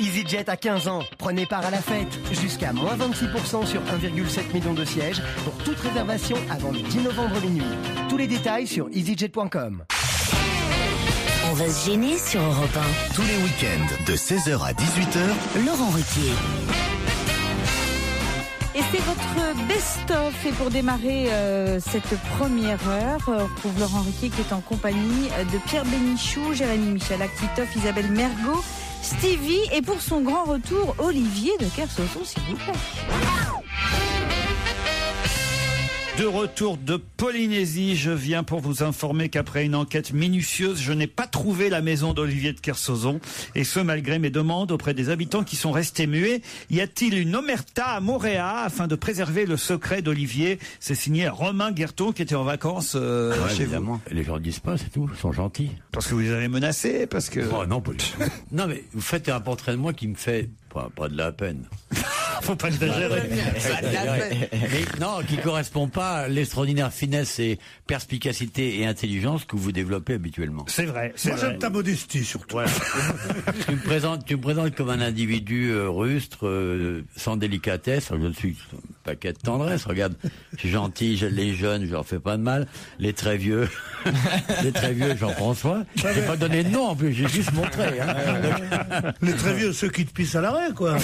EasyJet a 15 ans. Prenez part à la fête. Jusqu'à moins 26% sur 1,7 million de sièges pour toute réservation avant le 10 novembre minuit. Tous les détails sur easyjet.com. On va se gêner sur Europe 1. Tous les week-ends de 16h à 18h. Laurent Ruquier. Et c'est votre best-of. Et pour démarrer cette première heure, on retrouve Laurent Ruquier qui est en compagnie de Pierre Bénichou, Jérémy Michalak, Titoff, Isabelle Mergot, Stevie et pour son grand retour, Olivier de Kersauzon, s'il vous plaît. De retour de Polynésie, je viens pour vous informer qu'après une enquête minutieuse, je n'ai pas trouvé la maison d'Olivier de Kersauzon. Et ce, malgré mes demandes auprès des habitants qui sont restés muets. Y a-t-il une omerta à Moorea afin de préserver le secret d'Olivier? C'est signé Romain Guerton qui était en vacances chez évidemment. vous. Les gens ne disent pas, c'est tout. Ils sont gentils. Parce que vous les avez menacés, parce que... Oh, non, pas du tout. Non, mais vous faites un portrait de moi qui me fait pas de la peine. Faut pas exagérer. Mais non, qui correspond pas à l'extraordinaire finesse et perspicacité et intelligence que vous développez habituellement. C'est vrai. Moi, j'aime ta modestie, surtout. Voilà. tu me présentes comme un individu rustre, sans délicatesse. Je suis un paquet de tendresse. Regarde, je suis gentil, j'aide les jeunes, je leur fais pas de mal. Les très vieux, Jean-François. J'ai pas donné de nom en plus, j'ai juste montré. Hein. Les très vieux, ceux qui te pissent à l'arrêt, quoi.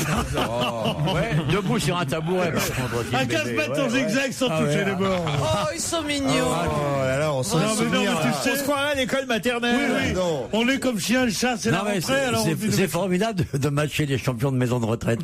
Ouais, debout sur un tabouret, par contre. À 15 mètres en zigzag sans toucher les bords. Oh, ils sont mignons. Oh là là, on s'en souvient. On se croirait à l'école maternelle. Oui. Non. On est comme chien, le chat, c'est la rentrée. C'est formidable de matcher les champions de maison de retraite.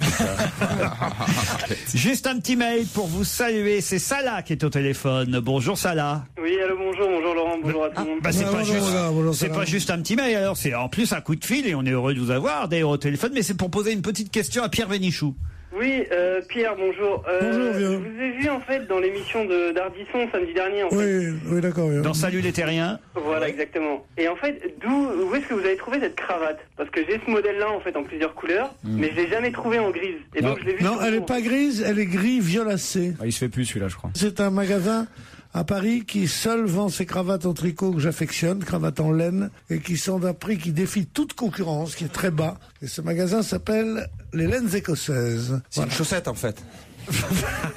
Juste un petit mail pour vous saluer. C'est Salah qui est au téléphone. Bonjour Salah. Oui, allô, bonjour Laurent, bonjour à tout le monde. C'est pas juste un petit mail, alors c'est en plus un coup de fil et on est heureux de vous avoir d'ailleurs au téléphone, mais c'est pour poser une petite question à Pierre Bénichou. Oui, Pierre, bonjour. Bonjour, vieux. Je vous ai vu en fait dans l'émission d'Ardisson samedi dernier. En fait. Oui, d'accord. Vieux. Dans Salut les Terriens. Voilà, exactement. Et en fait, où est-ce que vous avez trouvé cette cravate? Parce que j'ai ce modèle-là en fait en plusieurs couleurs, mais je l'ai jamais trouvé en grise. Et donc je l'ai vu. Non, elle est pas grise, elle est gris violacé. Ah, il se fait plus celui-là, je crois. C'est un magasin à Paris qui seul vend ces cravates en tricot que j'affectionne, cravates en laine, et qui sont d'un prix qui défie toute concurrence, qui est très bas. Et ce magasin s'appelle les Laines Écossaises. C'est une chaussette en fait.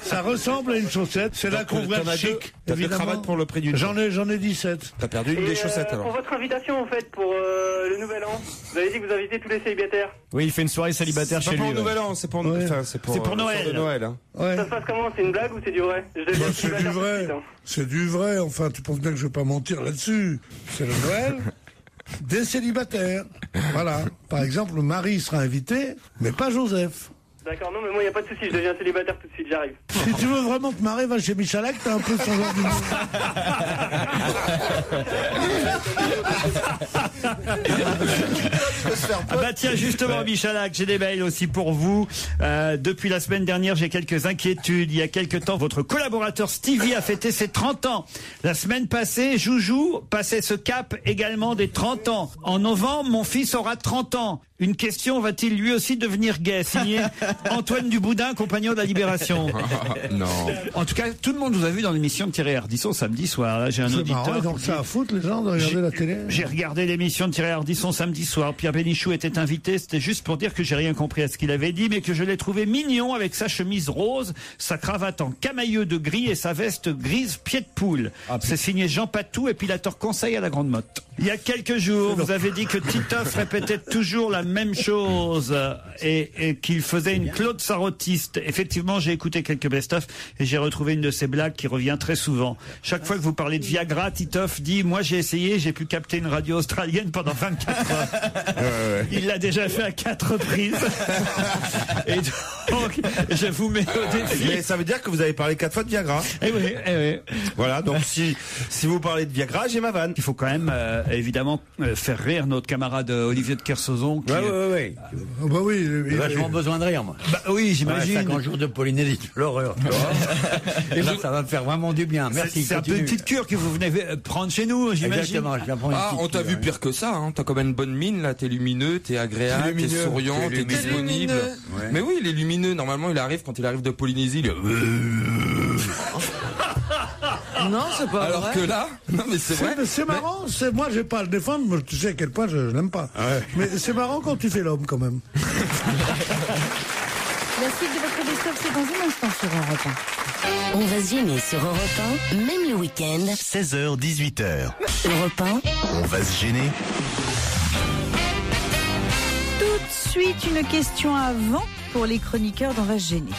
Ça ressemble à une chaussette, c'est là qu'on voit le chic. T'as deux cravates pour le prix d'une. J'en ai 17. T'as perdu une des chaussettes alors. Pour votre invitation en fait, pour le Nouvel An, vous avez dit que vous invitez tous les célibataires. Oui, il fait une soirée célibataire chez lui. C'est pour le Nouvel An, c'est pour Noël. C'est pour Noël. Hein. Ça se passe comment? C'est une blague ou c'est du vrai? C'est du vrai. C'est du vrai, enfin, tu penses bien que je vais pas mentir là-dessus. C'est le Noël des célibataires. Voilà. Par exemple, Marie sera invitée, mais pas Joseph. D'accord, non mais moi y a pas de souci, je deviens célibataire tout de suite, j'arrive. Si tu veux vraiment te marrer, va chez Michalak, t'as un peu son genre d'humour. Ah bah tiens, justement, Michalak, j'ai des mails aussi pour vous. Depuis la semaine dernière, j'ai quelques inquiétudes. Il y a quelque temps, votre collaborateur Stevie a fêté ses 30 ans. La semaine passée, Joujou passait ce cap également des 30 ans. En novembre, mon fils aura 30 ans. Une question, va-t-il lui aussi devenir gay? Signé Antoine Duboudin, compagnon de la Libération. Non. En tout cas, tout le monde vous a vu dans l'émission de Thierry Ardisson samedi soir. Là, j'ai un auditeur. Marrant, donc ça à foutre les gens de regarder la télé. J'ai regardé l'émission de Thierry Ardisson samedi soir. Pierre Bénichou était invité. C'était juste pour dire que j'ai rien compris à ce qu'il avait dit, mais que je l'ai trouvé mignon avec sa chemise rose, sa cravate en camailleux de gris et sa veste grise pied de poule. C'est signé Jean Patou, épilateur conseil à la Grande Motte. Il y a quelques jours, vous avez dit que Titoff répétait toujours la même chose et qu'il faisait une Claude Sarrautiste. Effectivement, j'ai écouté quelques best-of et j'ai retrouvé une de ces blagues qui revient très souvent. Chaque fois que vous parlez de Viagra, Titoff dit « Moi j'ai essayé, j'ai pu capter une radio australienne pendant 24 heures. » Il l'a déjà fait à 4 reprises. Et donc, je vous mets au défi. Mais ça veut dire que vous avez parlé 4 fois de Viagra. Eh oui. Voilà, donc si vous parlez de Viagra, j'ai ma vanne. Il faut quand même, évidemment, faire rire notre camarade Olivier de Kersauzon. Qui Oui. Bah oui. J'ai vachement besoin de rire, moi. Bah oui, j'imagine. 50 jours de Polynésie, l'horreur. Et là, ça va me faire vraiment du bien. Merci. C'est un peu une petite cure que vous venez prendre chez nous, j'imagine. Exactement, je viens prendre une petite on t'a cure, vu pire que ça, hein. T'as quand même une bonne mine, là. T'es lumineux, t'es agréable, t'es souriant, t'es disponible. Mais oui, il est lumineux. Normalement, il arrive, quand il arrive de Polynésie, Non, c'est pas Alors vrai. que là, non mais c'est vrai. C'est marrant, moi je vais pas le défendre, mais tu sais à quel point je l'aime pas. Mais c'est marrant quand tu fais l'homme quand même. La suite de votre best-of, c'est dans un instant sur Europe 1. On va se gêner sur Europe 1, même le week-end. 16h, 18h. Europe 1, On va se gêner. Tout de suite, une question avant pour les chroniqueurs d'On va se gêner.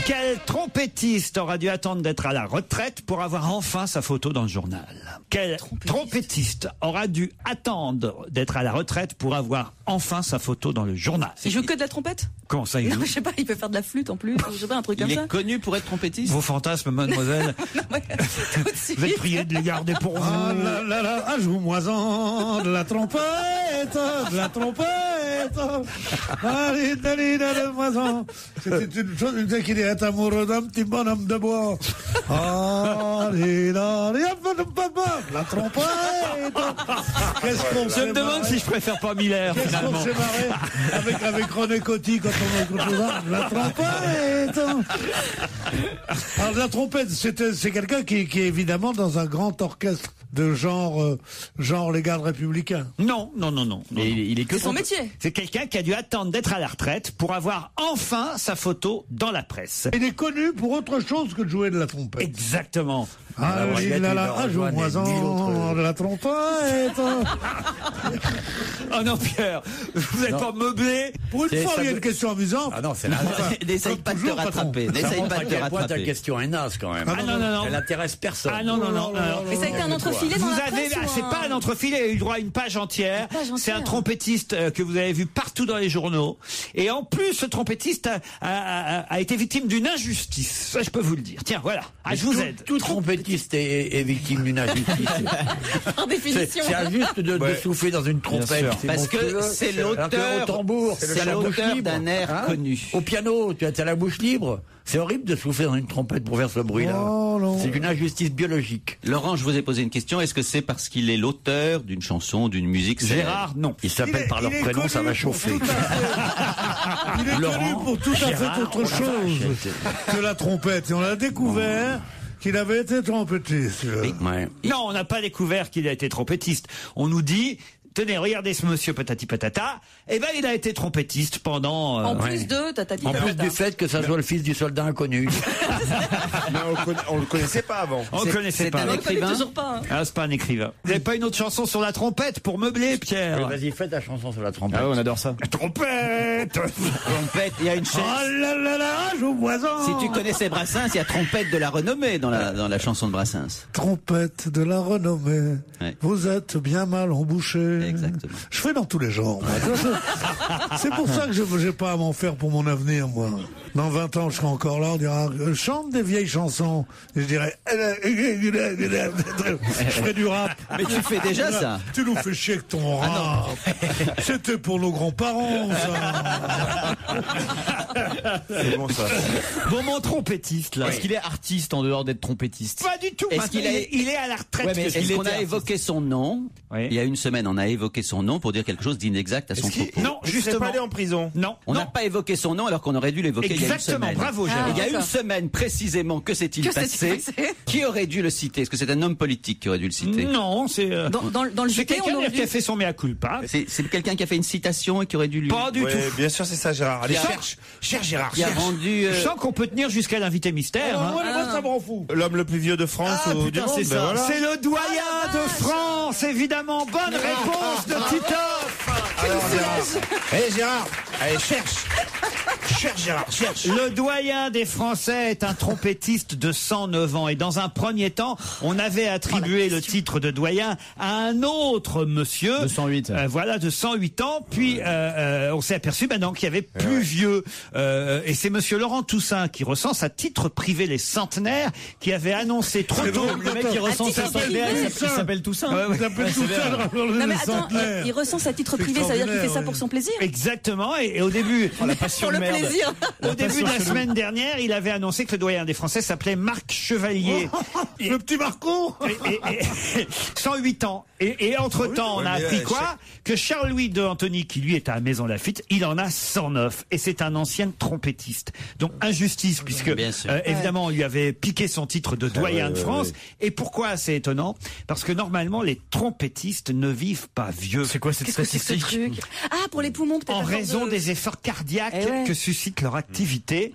Quel trompettiste aura dû attendre d'être à la retraite pour avoir enfin sa photo dans le journal? Quel trompettiste aura dû attendre d'être à la retraite pour avoir enfin sa photo dans le journal? Il joue que de la trompette? Comment ça, il Non, joue? mais je sais pas, il peut faire de la flûte en plus, je sais pas, un truc comme ça. connu pour être trompettiste. Vos fantasmes, mademoiselle, Non, ouais, tout de suite. vous êtes priés de les garder pour vous. Ah là là là, ah, joue-moi-en de la trompette, de la trompette. Allez, allez, donne-moi-en. C'était une chose, une fois qu'il est amoureux d'un petit bonhomme de bois. Allez, allez, la trompette. Qu'est-ce qu'on Je me demande si je préfère pas Miller, Qu'est-ce finalement. qu'on s'est marré avec René Coty quand on écoute ça. La trompette. Alors la trompette, c'est quelqu'un qui est évidemment dans un grand orchestre de genre les gardes républicains. Non. Il est que C'est son métier. C'est quelqu'un qui a dû attendre d'être à la retraite pour avoir enfin sa photo dans la presse. Il est connu pour autre chose que de jouer de la trompette. Exactement. Ah, Braguette, là il là, va ah, rejoindre joue-moi-en de la trompette. Oh non, Pierre, vous n'êtes pas meublé. Pour une C'est- fois, ça il y a me- une question amusante. Ah non, c'est là. N'essaye pas de te toujours, rattraper. Ça N'essaye montre pas à de te quel point ta rattraper. question est naze quand même. Ah non. Elle intéresse personne. Ah non. Mais ça a été un entrefilet dans Vous la avez, presse ou c'est un- pas un entrefilet, il a eu droit à une page entière. Une page C'est un entière. trompettiste que vous avez vu partout dans les journaux. Et en plus, ce trompettiste a été victime d'une injustice. Ça, je peux vous le dire. Tiens, voilà. Ah, je vous aide. Tout trompettiste est victime d'une injustice. Par définition. C'est injuste de souffler dans une trompette. sûr. C'est Parce que monstrueux. c'est Alors que l'auteur, au tambour, c'est t'as la bouche l'auteur libre. d'un air connu. Au piano, tu as la bouche libre. C'est horrible de souffler dans une trompette pour faire ce bruit-là. Oh, non. C'est une injustice biologique. Laurent, je vous ai posé une question. Est-ce que c'est parce qu'il est l'auteur d'une chanson, d'une musique célèbre? Gérard, non. Ils s'appellent par leur il est prénom, connu ça va pour chauffer. tout à fait- Il est Laurent, connu pour tout à Gérard, fait autre oh la chose vache. que la trompette. Et on a découvert qu'il avait été trompettiste. Ouais. Non, on n'a pas découvert qu'il a été trompettiste. On nous dit, tenez, regardez ce monsieur patati patata. Eh ben, il a été trompettiste pendant... En Ouais. plus de, t'as dit En plus du fait que ça soit le fils du soldat inconnu. Mais on le connaissait pas avant. On ne connaissait c'est pas. un On le connaît écrivain. toujours pas. hein. Ah, c'est pas un écrivain. Vous n'avez pas une autre chanson sur la trompette pour meubler, Pierre? Vas-y, fais ta chanson sur la trompette. on adore ça. Trompette. Trompette, il y a une chaîne. Oh là là là, joue-moi-en. Si tu connaissais Brassens, il y a trompette de la renommée dans la chanson de Brassens. Trompette de la renommée, Ouais. vous êtes bien mal embouché. Exactement. Je fais dans tous les genres. moi. C'est pour ça que je n'ai pas à m'en faire pour mon avenir, moi. Dans 20 ans, je serai encore là, on dira, chante des vieilles chansons. Et je dirais, je ferai du rap. Mais tu fais déjà ça. Tu nous fais chier avec ton rap. C'était pour nos grands-parents, ça. C'est bon ça. Bon, mon trompettiste, là. Est-ce qu'il est artiste en dehors d'être trompettiste? Pas du tout. Est-ce Maintenant, qu'il a- il est à la retraite. Ouais, mais parce est-ce qu'il qu'on était a artiste. évoqué son nom? Oui. Il y a une semaine, on a évoqué son nom pour dire quelque chose d'inexact à son propos. Non, Il serait justement. pas allé en prison. Non. On n'a non. pas évoqué son nom alors qu'on aurait dû l'évoquer il y a une Exactement. semaine. Bravo, Ah, Gérard. Il y a une d'accord. semaine précisément, que s'est-il Que s'est-il passé? passé Qui aurait dû le citer? Est-ce que c'est un homme politique qui aurait dû le citer? Non, c'est. Dans le C'est JT, on quelqu'un aurait qui a dû... fait son mea culpa. C'est quelqu'un qui a fait une citation et qui aurait dû lui... Pas du Ouais, tout. bien sûr, c'est ça, Gérard. Allez, Qui a- cherche Gérard. Qui a rendu... Je sens qu'on peut tenir jusqu'à l'invité mystère. hein. Moi, ça me rend fou. L'homme le plus vieux de France Ah, ou putain, du monde. c'est ben ça. voilà. C'est le doyen de France, évidemment. Bonne réponse de Titoff. Alors, Gérard. Allez, Gérard. Allez, cherche Gérard, cherche. Le doyen des Français est un trompettiste de 109 ans. Et dans un premier temps, on avait attribué le titre de doyen à un autre monsieur. De 108. Voilà, de 108 ans. Puis, on s'est aperçu maintenant qu'il y avait plus vieux. Et c'est monsieur Laurent Toussaint qui recense à titre privé les centenaires, qui avait annoncé trop tôt. Le mec qui recense à titre privé, il s'appelle Toussaint. Ouais, ouais. Il s'appelle Toussaint. Non mais attends, il recense à titre privé, ça veut C'est-à-dire qu'il fait ça pour son plaisir. Exactement. Et au début, Pour le plaisir. au début de la semaine dernière, il avait annoncé que le doyen des Français s'appelait Marc Chevalier. Le petit Marco. Et 108 ans. Et entre-temps, on a appris quoi? Que Charles-Louis de Antony, qui lui est à Maison Lafitte, il en a 109. Et c'est un ancien trompettiste. Donc injustice, puisque évidemment, on lui avait piqué son titre de doyen de France. Et pourquoi c'est étonnant? Parce que normalement, les trompettistes ne vivent pas vieux. C'est quoi cette statistique? Ah, pour les poumons, peut-être. En raison des efforts cardiaques que suscite leur activité.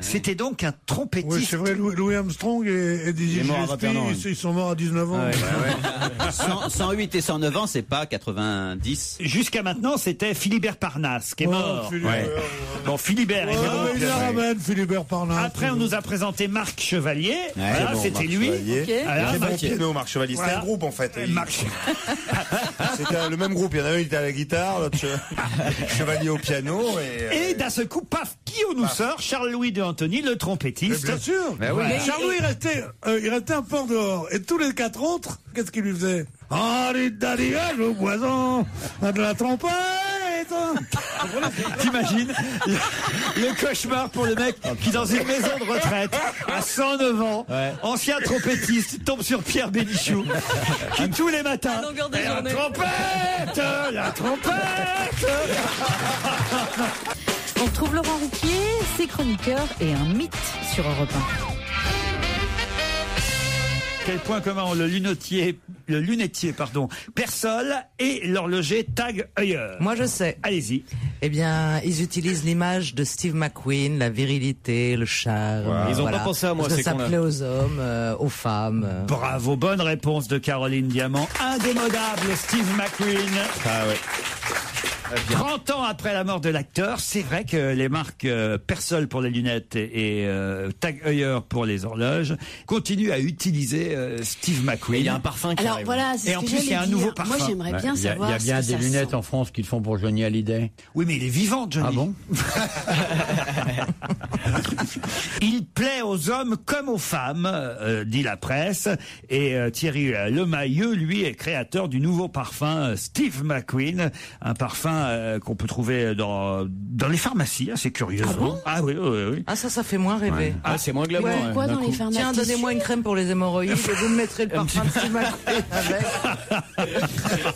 C'était donc un trompettiste. Oui, c'est vrai, Louis Armstrong et Dizzy Gillespie, ils sont morts à 19 ans. 108 et 109 ans, c'est pas 90. Jusqu'à maintenant, c'était Philibert Parnasse qui est mort. Bon, Philibert. Il la ramène, Philibert Parnasse. Après, on nous a présenté Marc Chevalier. Voilà, c'était lui. Marc Chevalier. C'était un groupe, en fait. C'était le même groupe. Il y en a un, il était à la guitare, l'autre Chevalier au piano. Et d'un seul coup, paf, qui on nous sort? Charles-Louis de Antony, le trompettiste. Bien sûr. Charles-Louis, il restait un port dehors. Et tous les 4 autres, qu'est-ce qu'il lui faisait? Henri d'Adigage au poison, de la trompette. T'imagines le cauchemar pour le mec qui, dans une maison de retraite, à 109 ans, ancien trompettiste, tombe sur Pierre Bénichou, qui tous les matins, la trompette, la trompette. On retrouve Laurent Ruquier, ses chroniqueurs et un mythe sur Europe 1. Quel point commun ont le lunetier, Persol et l'horloger Tag Heuer? Moi, je sais. Allez-y. Eh bien, ils utilisent l'image de Steve McQueen, la virilité, le charme. Wow. Ils ont pas pensé à moi, c'est qu'on s'appelait aux hommes, aux femmes. Bravo, bonne réponse de Caroline Diamant. Indémodable, Steve McQueen. Ah ouais. 30 ans après la mort de l'acteur, c'est vrai que les marques Persol pour les lunettes et Tag Heuer pour les horloges continuent à utiliser Steve McQueen. Il y a un parfum qui arrive. Voilà, c'est et en plus, il y a un nouveau parfum. Moi, j'aimerais bien savoir. Il y a bien des lunettes en France qu'ils font pour Johnny Hallyday. Oui, mais il est vivant, Johnny. Ah bon? Il plaît aux hommes comme aux femmes, dit la presse. Et Thierry Lemayeux, lui, est créateur du nouveau parfum Steve McQueen, un parfum qu'on peut trouver dans les pharmacies, c'est curieux. Ah bon? Ah oui. Ah ça fait moins rêver. Ah, c'est moins glamour. Quoi dans les pharmacies? Tiens, donnez-moi une crème pour les hémorroïdes et vous me mettrez le parfum de Steve McQueen avec.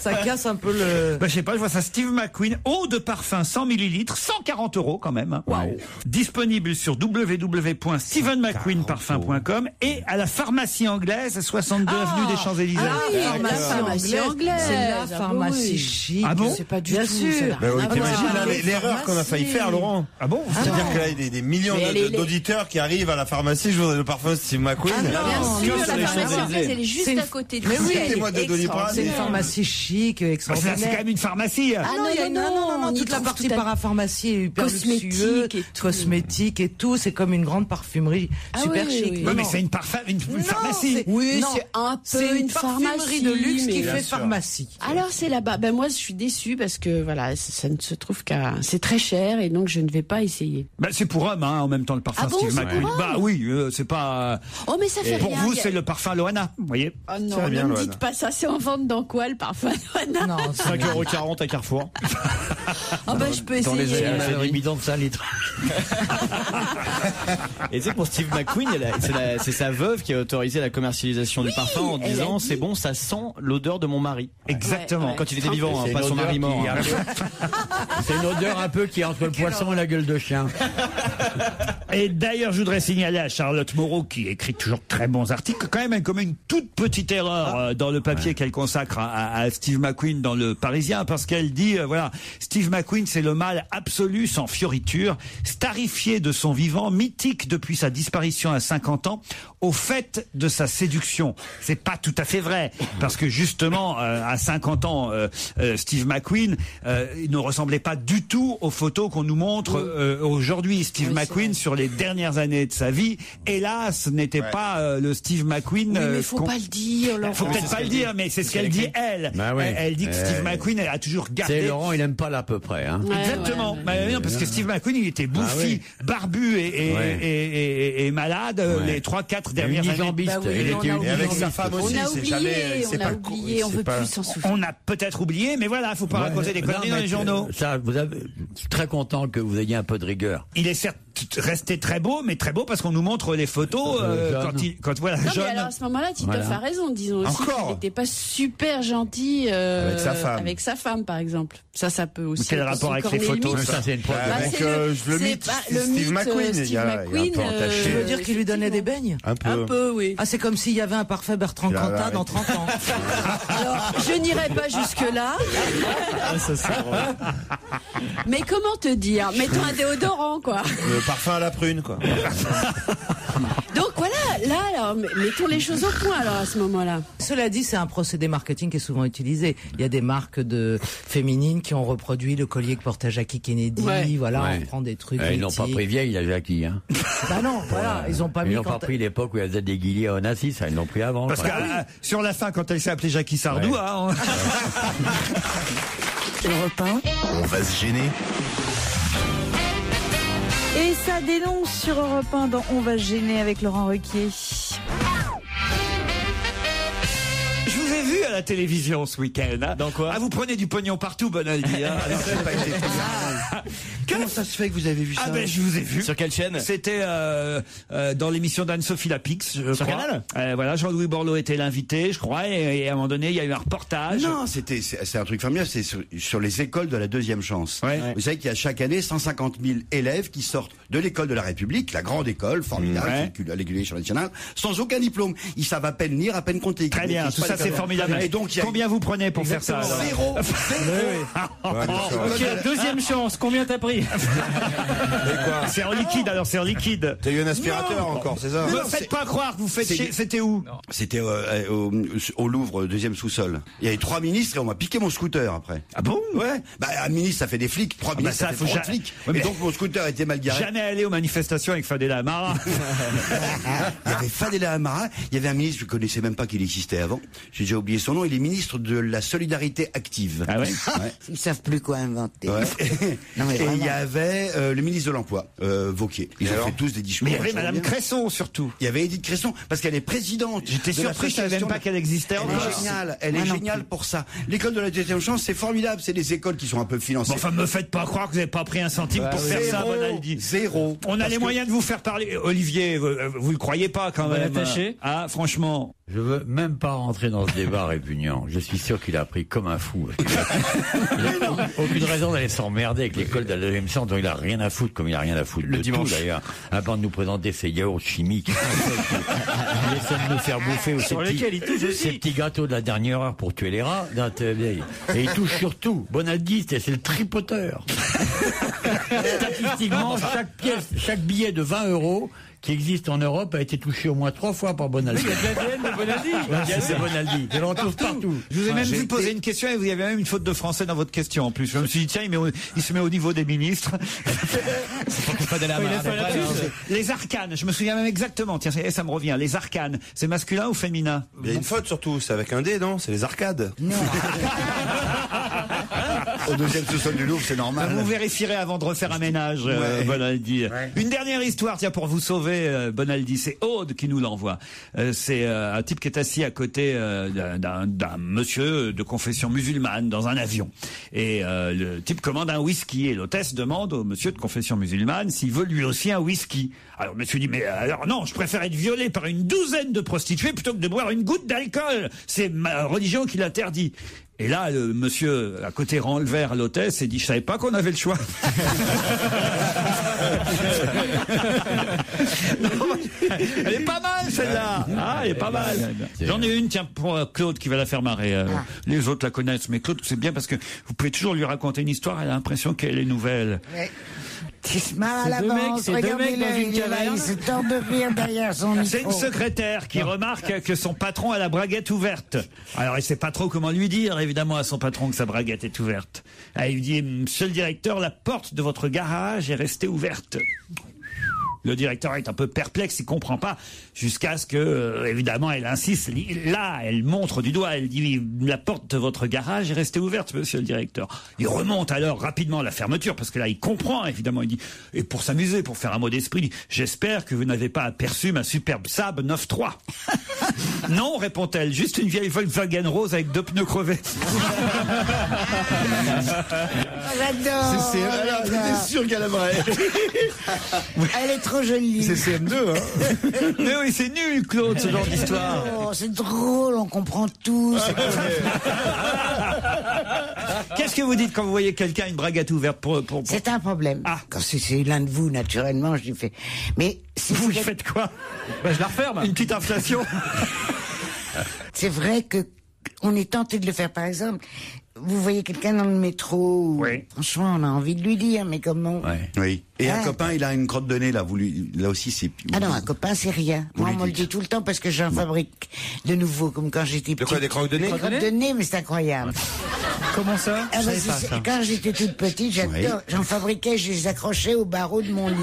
Ça casse un peu le... Je sais pas, je vois ça, Steve McQueen, eau de parfum 100 millilitres, 140 € quand même. Wow. Disponible sur www.stevenmcqueenparfum.com et à la pharmacie anglaise, 62 avenue des Champs-Élysées. Ah, la pharmacie anglaise. C'est la pharmacie chic. Ah bon? C'est pas du tout. sûr. T'imagines l'erreur qu'on a failli faire, Laurent. Ah bon? C'est-à-dire que là, il y a des millions d'auditeurs qui arrivent à la pharmacie, je voudrais le parfum Steve McQueen. Bien sûr, la pharmacie anglaise, elle est juste à côté de Mais oui, c'est une pharmacie chic, extraordinaire. C'est quand même une pharmacie. Ah non, toute la partie parapharmacie est hyper luxueuse, cosmétique et tout. C'est comme une grande parfumerie super chic. Oui, mais c'est une pharmacie. Oui, c'est un peu une parfumerie de luxe qui fait pharmacie. Alors c'est là-bas. Ben moi je suis déçue parce que voilà, ça ne se trouve qu'à c'est très cher et donc je ne vais pas essayer. Bah c'est pour homme en même temps le parfum Steve McQueen. Bah oui, c'est pas. Oh mais ça fait pour rien. vous c'est le parfum Loana, vous voyez. Oh non, ne me dites pas ça, c'est en vente dans quoi le parfum Loana? Non, 5,40 € à Carrefour. Ah bah je peux essayer. Dans les bidons de 5 litres. Et tu sais, pour Steve McQueen, c'est sa veuve qui a autorisé la commercialisation du parfum en disant c'est bon, ça sent l'odeur de mon mari. Exactement. Quand il était vivant, pas son mari mort. C'est une odeur un peu qui est entre le poisson et la gueule de chien. Et d'ailleurs, je voudrais signaler à Charlotte Moreau, qui écrit toujours très bons articles, quand même, elle commet une toute petite erreur dans le papier qu'elle consacre à Steve McQueen dans le Parisien, parce qu'elle dit, voilà, Steve McQueen, c'est le mâle absolu sans fioriture, starifié de son vivant, mythique depuis sa disparition à 50 ans, au fait de sa séduction. C'est pas tout à fait vrai, parce que justement, à 50 ans, Steve McQueen il ne ressemblait pas du tout aux photos qu'on nous montre aujourd'hui. Steve McQueen, sur les dernières années de sa vie, hélas, n'était pas le Steve McQueen. Oui, mais faut pas le dire. Faut peut-être pas le dire, mais c'est ce qu'elle dit elle. Bah oui. Elle dit que Steve McQueen a toujours gardé. C'est Laurent, il aime pas l'à peu près. Hein. Exactement. Non, parce que Steve McQueen, il était bouffi, barbu et malade les 3-4 dernières années. Et avec sa femme aussi, on a oublié, on veut plus s'en souvenir. On a peut-être oublié, mais voilà, faut pas raconter des conneries dans les journaux. Ça, je suis très content que vous ayez un peu de rigueur. Il est certes resté très beau, mais très beau parce qu'on nous montre les photos quand voilà, non, jeune. mais alors à ce moment-là, Titoff a raison, disons aussi qu'il n'était pas super gentil avec sa femme, par exemple. Ça peut aussi. Quel rapport avec les photos? Ça, c'est une preuve. Avec le mythe Steve McQueen. Steve McQueen, tu veux dire qu'il lui donnait des beignes? Un peu. Un peu, oui. Ah, c'est comme s'il y avait un parfait Bertrand Cantat dans 30 ans. Alors, je n'irai pas jusque-là. Ça, c'est drôle. Mais comment te dire? Mettons un déodorant, quoi. Le parfum à la prune, quoi. Donc voilà, là, alors, mettons les choses au point, alors, à ce moment-là. Cela dit, c'est un procédé marketing qui est souvent utilisé. Il y a des marques féminines qui ont reproduit le collier que portait Jackie Kennedy. Voilà, on prend des trucs. Ils n'ont pas pris vieille, la Jackie, hein. Bah non, voilà, ils ont pas mis. Ils n'ont pas pris l'époque où elle faisait des guillis à Onassis, ça, ils l'ont pris avant. Parce que sur la fin, quand elle s'est appelée Jackie Sardou, Europe 1. On va se gêner. Et ça dénonce sur Europe 1 dans On va se gêner avec Laurent Ruquier. Je vous ai vu à la télévision ce week-end. Hein. Dans quoi? Vous prenez du pognon partout, Bonaldi. Hein. Comment ça se fait que vous avez vu ça? Ah ben je vous ai vu. Sur quelle chaîne? C'était dans l'émission d'Anne-Sophie Lapix, je sur crois. Canal. Voilà, Jean-Louis Borloo était l'invité, je crois, et à un moment donné, il y a eu un reportage. Non, c'est un truc formidable, c'est sur les écoles de la deuxième chance. Ouais. Vous savez qu'il y a chaque année 150 000 élèves qui sortent de l'école de la République, la grande école formidable, à l'éducation nationale, sans aucun diplôme. Ils savent à peine lire, à peine compter. Très bien, tout ça c'est formidable. Et donc, combien vous prenez pour faire ça? Zéro. Ok, deuxième chance, combien t'as pris? C'est en liquide, alors c'est en liquide. T'as eu un aspirateur encore, c'est ça? Ne me faites pas croire que vous faites chier. C'était où? C'était au Louvre, deuxième sous-sol. Il y avait 3 ministres et on m'a piqué mon scooter après. Ah bon? Ouais. Bah, un ministre, ça fait des flics. 3 ministres, ça fait 3 flics. Ouais, et donc, mon scooter était mal garé. Jamais allé aux manifestations avec Fadela Amara. Il y avait Fadela Amara. Il y avait un ministre, je connaissais même pas qu'il existait avant. J'ai déjà oublié son nom. Il est ministre de la solidarité active. Ah ouais? Ils savent plus quoi inventer. Ouais. Non, mais et vraiment. il y avait le ministre de l'Emploi, Wauquiez. Ils ont fait tous des discours. Mais il y avait Madame Cresson surtout. Il y avait Edith Cresson, parce qu'elle est présidente. J'étais surpris, je savais même pas qu'elle existait encore. Elle est géniale, elle est géniale pour ça. L'école de la deuxième chance, c'est formidable. C'est des écoles qui sont un peu financées. Bon, enfin, me faites pas croire que vous n'avez pas pris un centime pour faire ça, Bonaldi. Zéro. On a les moyens de vous faire parler. Olivier, vous le croyez pas quand même? L'attacher. Ah, franchement. Je veux même pas rentrer dans ce débat répugnant. Je suis sûr qu'il a pris comme un fou. Il a aucune raison d'aller s'emmerder avec l'école de la deuxième chance dont il a rien à foutre, comme il a rien à foutre le de dimanche. tout d'ailleurs. Avant de nous présenter ces yaourts chimiques, il essaie de nous faire bouffer Sur lesquels il touche aussi. ces petits gâteaux de la dernière heure pour tuer les rats. Et il touche surtout. Bonaldi, c'est le tripoteur. Statistiquement, chaque billet de 20 € qui existe en Europe a été touché au moins 3 fois par Bonaldi. Il y a de l'ADN de Bonaldi. C'est Bonaldi. Je l'en trouve partout. Je vous ai même vu poser une question et vous avez même une faute de français dans votre question en plus. Je me suis dit, tiens, il se met au niveau des ministres. Les arcanes, je me souviens même exactement. Tiens, ça me revient. Les arcanes, c'est masculin ou féminin? Il y a une faute surtout, c'est avec un D, non? C'est les arcades. Au deuxième sous-sol du Louvre, c'est normal. Vous vérifierez avant de refaire un ménage, Bonaldi. Ouais. Une dernière histoire, tiens, pour vous sauver, Bonaldi. C'est Aude qui nous l'envoie. C'est un type qui est assis à côté d'un monsieur de confession musulmane dans un avion. Et le type commande un whisky et l'hôtesse demande au monsieur de confession musulmane s'il veut lui aussi un whisky. Alors le monsieur dit, mais alors non, je préfère être violé par une douzaine de prostituées plutôt que de boire une goutte d'alcool. C'est ma religion qui l'interdit. Et là, le monsieur à côté rend le verre à l'hôtesse et dit, je savais pas qu'on avait le choix. Non, elle est pas mal celle-là. Ah, elle est pas mal. J'en ai une, tiens, pour Claude qui va la faire marrer. Les autres la connaissent, mais Claude, c'est bien parce que vous pouvez toujours lui raconter une histoire, elle a l'impression qu'elle est nouvelle. Ouais. Il se marre à l'avance, regardez-le, il se tord de rire derrière son micro. C'est une secrétaire qui remarque que son patron a la braguette ouverte. Alors il sait pas trop comment lui dire, évidemment, à son patron que sa braguette est ouverte. Il lui dit, monsieur le directeur, la porte de votre garage est restée ouverte. Le directeur est un peu perplexe, il comprend pas, jusqu'à ce que, évidemment, elle insiste. Là, elle montre du doigt, elle dit « La porte de votre garage est restée ouverte, monsieur le directeur. » Il remonte alors rapidement à la fermeture, parce que là, il comprend, évidemment. Il dit, et pour s'amuser, pour faire un mot d'esprit, il dit « J'espère que vous n'avez pas aperçu ma superbe Saab 9.3. » Non, répond-elle, juste une vieille Volkswagen rose avec 2 pneus crevés. J'adore. J'étais sûr qu'elle aimerait. Elle est trop jolie. C'est CM2, hein. Mais oui, c'est nul, Claude, ce genre d'histoire. Oh, c'est drôle, on comprend tout. Qu'est-ce que vous dites quand vous voyez quelqu'un une braguette ouverte pour... C'est un problème. Quand c'est l'un de vous, naturellement, je lui fais. Mais si vous faites quoi? Je la referme. Une petite inflation. C'est vrai que on est tenté de le faire, par exemple. Vous voyez quelqu'un dans le métro, franchement, on a envie de lui dire, mais comment? Oui. Et un Ouais. copain, il a une crotte de nez, là. Là aussi, c'est. Ah non, un copain, c'est rien. Moi, on me le dit tout le temps parce que j'en fabrique de nouveau, comme quand j'étais petite. De quoi, des crottes de nez? Des crottes de nez, mais c'est incroyable. Comment ça? Ah bah, quand j'étais toute petite, j'en fabriquais, je les accrochais au barreau de mon lit.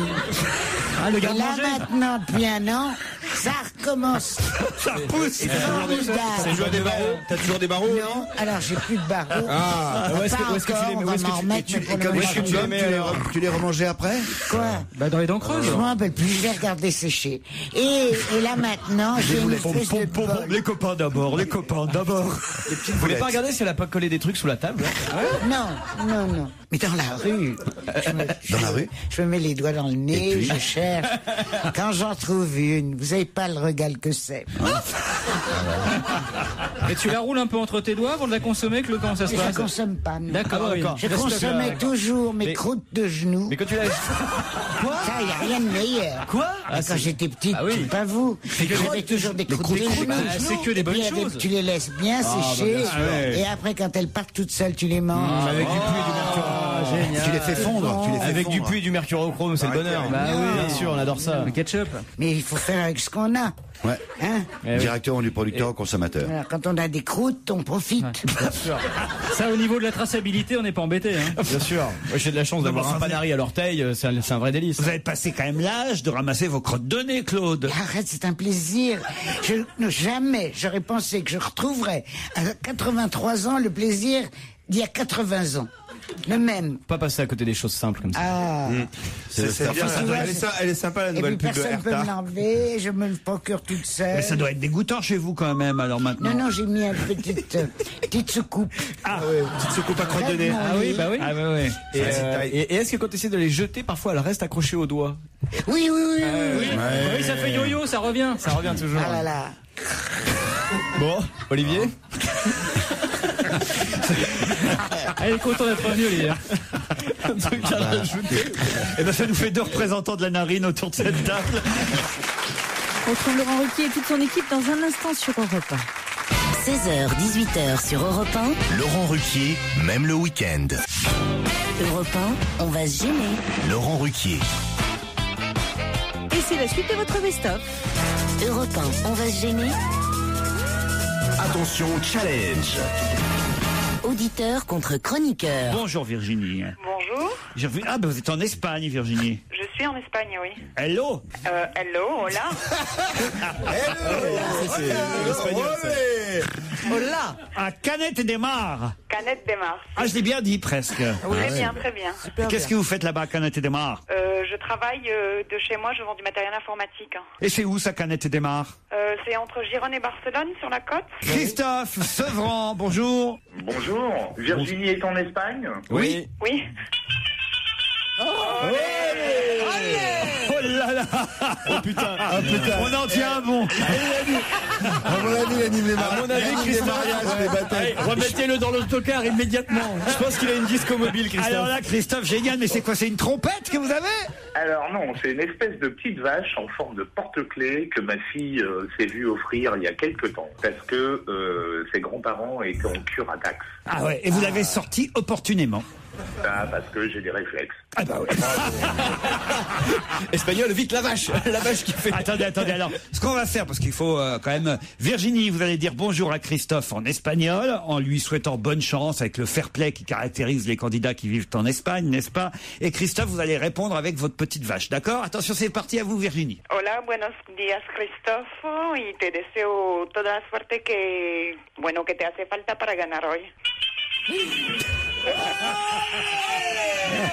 Ah, le Et là, garde-manger. maintenant, depuis un an, ça recommence. Ça pousse. C'est formidable. T'as toujours des barreaux? T'as toujours des barreaux? Non, alors j'ai plus de barreaux. Ah, Pas où est-ce que tu les encore, mets? on Où va est-ce que m'en tu- remettre, mais pour le Comme moment, les je chewing-gums, vais- tu les remangeais après? Quoi? Bah, dans les dents creuses. Je m'en rappelle plus, je vais regarder sécher. Et là maintenant, j'ai une espèce de bol. Les copains d'abord, les copains d'abord. Vous voulez pas regarder si elle a pas collé des trucs sous la table? Non. Mais dans la rue. Dans la rue? Je me mets les doigts dans le nez, je cherche. Quand j'en trouve une, vous avez pas le régal que c'est. Et tu la roules un peu entre tes doigts avant de la consommer, Claude, comment ça se Je passe? ne consomme pas. non. D'accord, Je consommais toujours mes croûtes de genoux. Mais quand tu l'as... Quoi? Ça, il n'y a rien de meilleur. Quoi? Quand j'étais petite, pas vous. J'avais toujours des croûtes de genoux. C'est que des Et bonnes puis, choses. tu les laisses bien sécher. bien sûr. Et après, quand elles partent toutes seules, tu les manges. Avec du puits et du mercurochrome. Génial. Tu les fais fondre. Avec du puits et du mercurochrome, c'est le bonheur. Bah oui, bien sûr, on adore ça. Le ketchup. Mais il faut faire avec ce qu'on a. Ouais. Hein? Directement du producteur au consommateur. Alors, quand on a des croûtes, on profite. Bien sûr. Ça, au niveau de la traçabilité, on n'est pas embêté. Hein. Bien sûr. Moi, j'ai de la chance d'avoir un panari à l'orteil, c'est un vrai délice. Vous avez passé quand même l'âge de ramasser vos crottes de nez, Claude. Arrête, c'est un plaisir. Jamais j'aurais pensé que je retrouverais à 83 ans le plaisir d'il y a 80 ans. Le même. Pas passer à côté des choses simples comme ça. Ah. C'est bien. Elle est sympa, la Et nouvelle puis pub de personne peut me Herta. l'enlever, je me le procure toute seule. Mais ça doit être dégoûtant chez vous quand même, alors maintenant. Non, j'ai mis une petite soucoupe. Ah, Petite soucoupe à crotte de nez. Ah oui, bah oui. Ah ouais. Et est-ce que quand tu essaies de les jeter, parfois elles restent accrochées au doigt? Oui. Oui, ça fait yo-yo, ça revient. Ça revient toujours. Ah là là. Bon, Olivier. Elle est contente d'être revenue, Olivier. Un truc à rajouter. Et ben ça nous fait 2 représentants de la narine autour de cette table. On retrouve Laurent Ruquier et toute son équipe dans un instant sur Europe 1. 16h, 18h sur Europe 1. Laurent Ruquier, même le week-end. Europe 1, on va se gêner. Laurent Ruquier. Et c'est la suite de votre best-of. Europe 1, on va se gêner. Attention, challenge. Auditeur contre chroniqueur. Bonjour Virginie. Bonjour, Ah ben vous êtes en Espagne, Virginie. je suis en Espagne, oui. Hello. Hello, hola. Hola. À Canet de Mar. Canet de Mar. Ah, je l'ai bien dit presque. Très bien, très bien. Qu'est-ce que vous faites là-bas à Canet de Mar? Je travaille de chez moi, je vends du matériel informatique. Et c'est où ça, Canet de Mar? C'est entre Gérone et Barcelone, sur la côte. Christophe Sevran, bonjour. Bonjour, Virginie est en Espagne? Oui. Oui. Oh là là. Oh putain. On en tient un bon. À mon avis, il anime les mariages. À mon avis, Christophe, les baptêmes. remettez-le dans l'autocar immédiatement. Je pense qu'il a une disco mobile, Christophe. Alors là, Christophe, génial, mais c'est quoi? C'est une trompette que vous avez? Alors non, c'est une espèce de petite vache en forme de porte-clés que ma fille s'est vue offrir il y a quelques temps. Parce que ses grands-parents étaient en cure à Dax. Ah ouais, et vous l'avez sorti opportunément. Parce que j'ai des réflexes. Ah bah oui. Espagnol, vite la vache qui fait. Attendez, alors, ce qu'on va faire, parce qu'il faut quand même... Virginie, vous allez dire bonjour à Christophe en espagnol, en lui souhaitant bonne chance avec le fair play qui caractérise les candidats qui vivent en Espagne, n'est-ce pas? Et Christophe, vous allez répondre avec votre petite vache, d'accord? Attention, c'est parti, à vous Virginie. Hola, buenos días, Christophe, y te deseo toda la suerte que te hace falta para ganar hoy.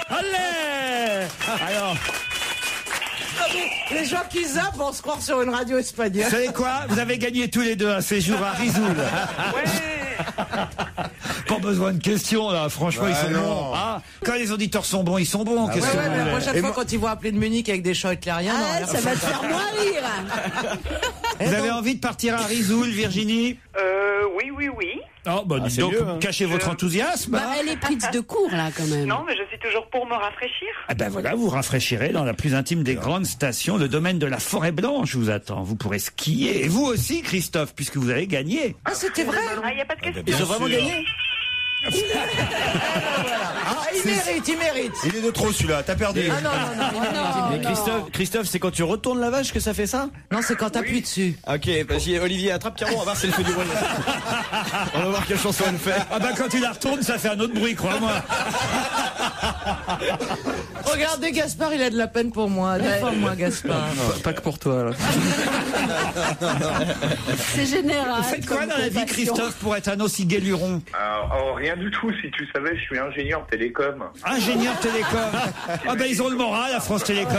Allez! Alors... Les gens qui zappent vont se croire sur une radio espagnole. Vous savez quoi? Vous avez gagné tous les deux un séjour à Risoul. Pas besoin de questions là, franchement ils sont bons. Ah, quand les auditeurs sont bons, ils sont bons. Mais la prochaine fois quand ils vont appeler de Munich avec des chants hitlériens, ça va te faire moins rire. Vous avez envie de partir à Risoul, Virginie? Oui. Oh, bah dites donc, cachez votre enthousiasme. Elle est prise de court là quand même. Non, mais je suis toujours pour me rafraîchir. Ah ben voilà, vous rafraîchirez dans la plus intime des grandes stations. Le domaine de la Forêt Blanche vous attend. Vous pourrez skier. Et vous aussi, Christophe, puisque vous avez gagné. Ah, c'était vrai? Ah, il n'y a pas de question. Ils ont vraiment gagné? Il mérite. Il est de trop celui-là, t'as perdu. Ah non. Mais Christophe, c'est quand tu retournes la vache que ça fait ça? Non, c'est quand t'appuies dessus. Ok, vas-y, Olivier, attrape Pierrot, on va voir si elle fait du bruit. On va voir quelle chanson elle fait. Ah bah quand tu la retournes, ça fait un autre bruit, crois-moi. Regardez, Gaspard, il a de la peine pour moi. Défends-moi, Gaspard. Pas que pour toi, là. C'est général. Vous faites quoi dans la vie, Christophe, pour être un aussi guéluron? Rien du tout, si tu savais, je suis ingénieur télécom. Ingénieur télécom. Ah ben ils ont le moral, la France Télécom.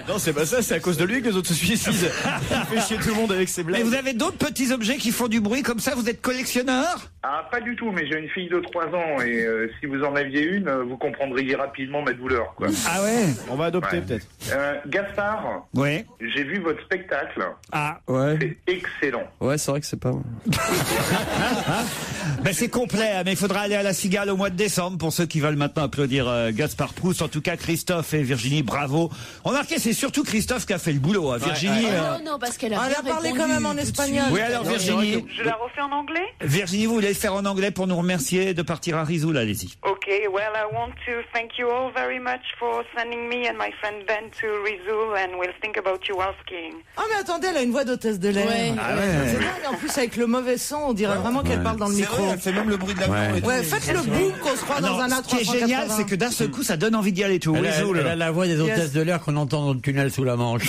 Non, c'est pas ça, c'est à cause de lui que les autres se suicident. Il fait chier tout le monde avec ses blagues. Mais vous avez d'autres petits objets qui font du bruit comme ça? Vous êtes collectionneur? Ah, pas du tout, mais j'ai une fille de 3 ans et si vous en aviez une, vous comprendriez rapidement ma douleur, quoi. Ah ouais? On va adopter peut-être. Gaspard. Ouais. J'ai vu votre spectacle. Ah ouais. C'est excellent. Ouais, c'est vrai que c'est pas. Ben c'est complet, mais il faudra aller à la Cigale au mois de décembre pour ceux qui veulent maintenant applaudir Gaspard Proust. En tout cas, Christophe et Virginie, bravo. Remarquez, c'est surtout Christophe qui a fait le boulot. Hein. Virginie. Non, parce qu'elle a parlé quand même en espagnol. Oui, alors Virginie. Je la refais en anglais? Virginie, vous voulez le faire en anglais pour nous remercier de partir à Risoul, allez-y. Okay, well, I want to thank you all very much for sending me and my friend Ben to Risoul, and we'll think about you while skiing. Oh mais attendez, elle a une voix d'hôtesse de l'air. Ouais. Ah ouais. C'est dingue, en plus avec le mauvais son, on dirait vraiment qu'elle parle dans le micro. Elle fait même le bruit de l'avion. Ouais, faites le boom qu'on se croit dans un A380. Ce qui est génial, c'est que d'un seul coup, ça donne envie d'y aller tout. Elle a la voix des hôtesses de l'air qu'on entend dans le tunnel sous la Manche.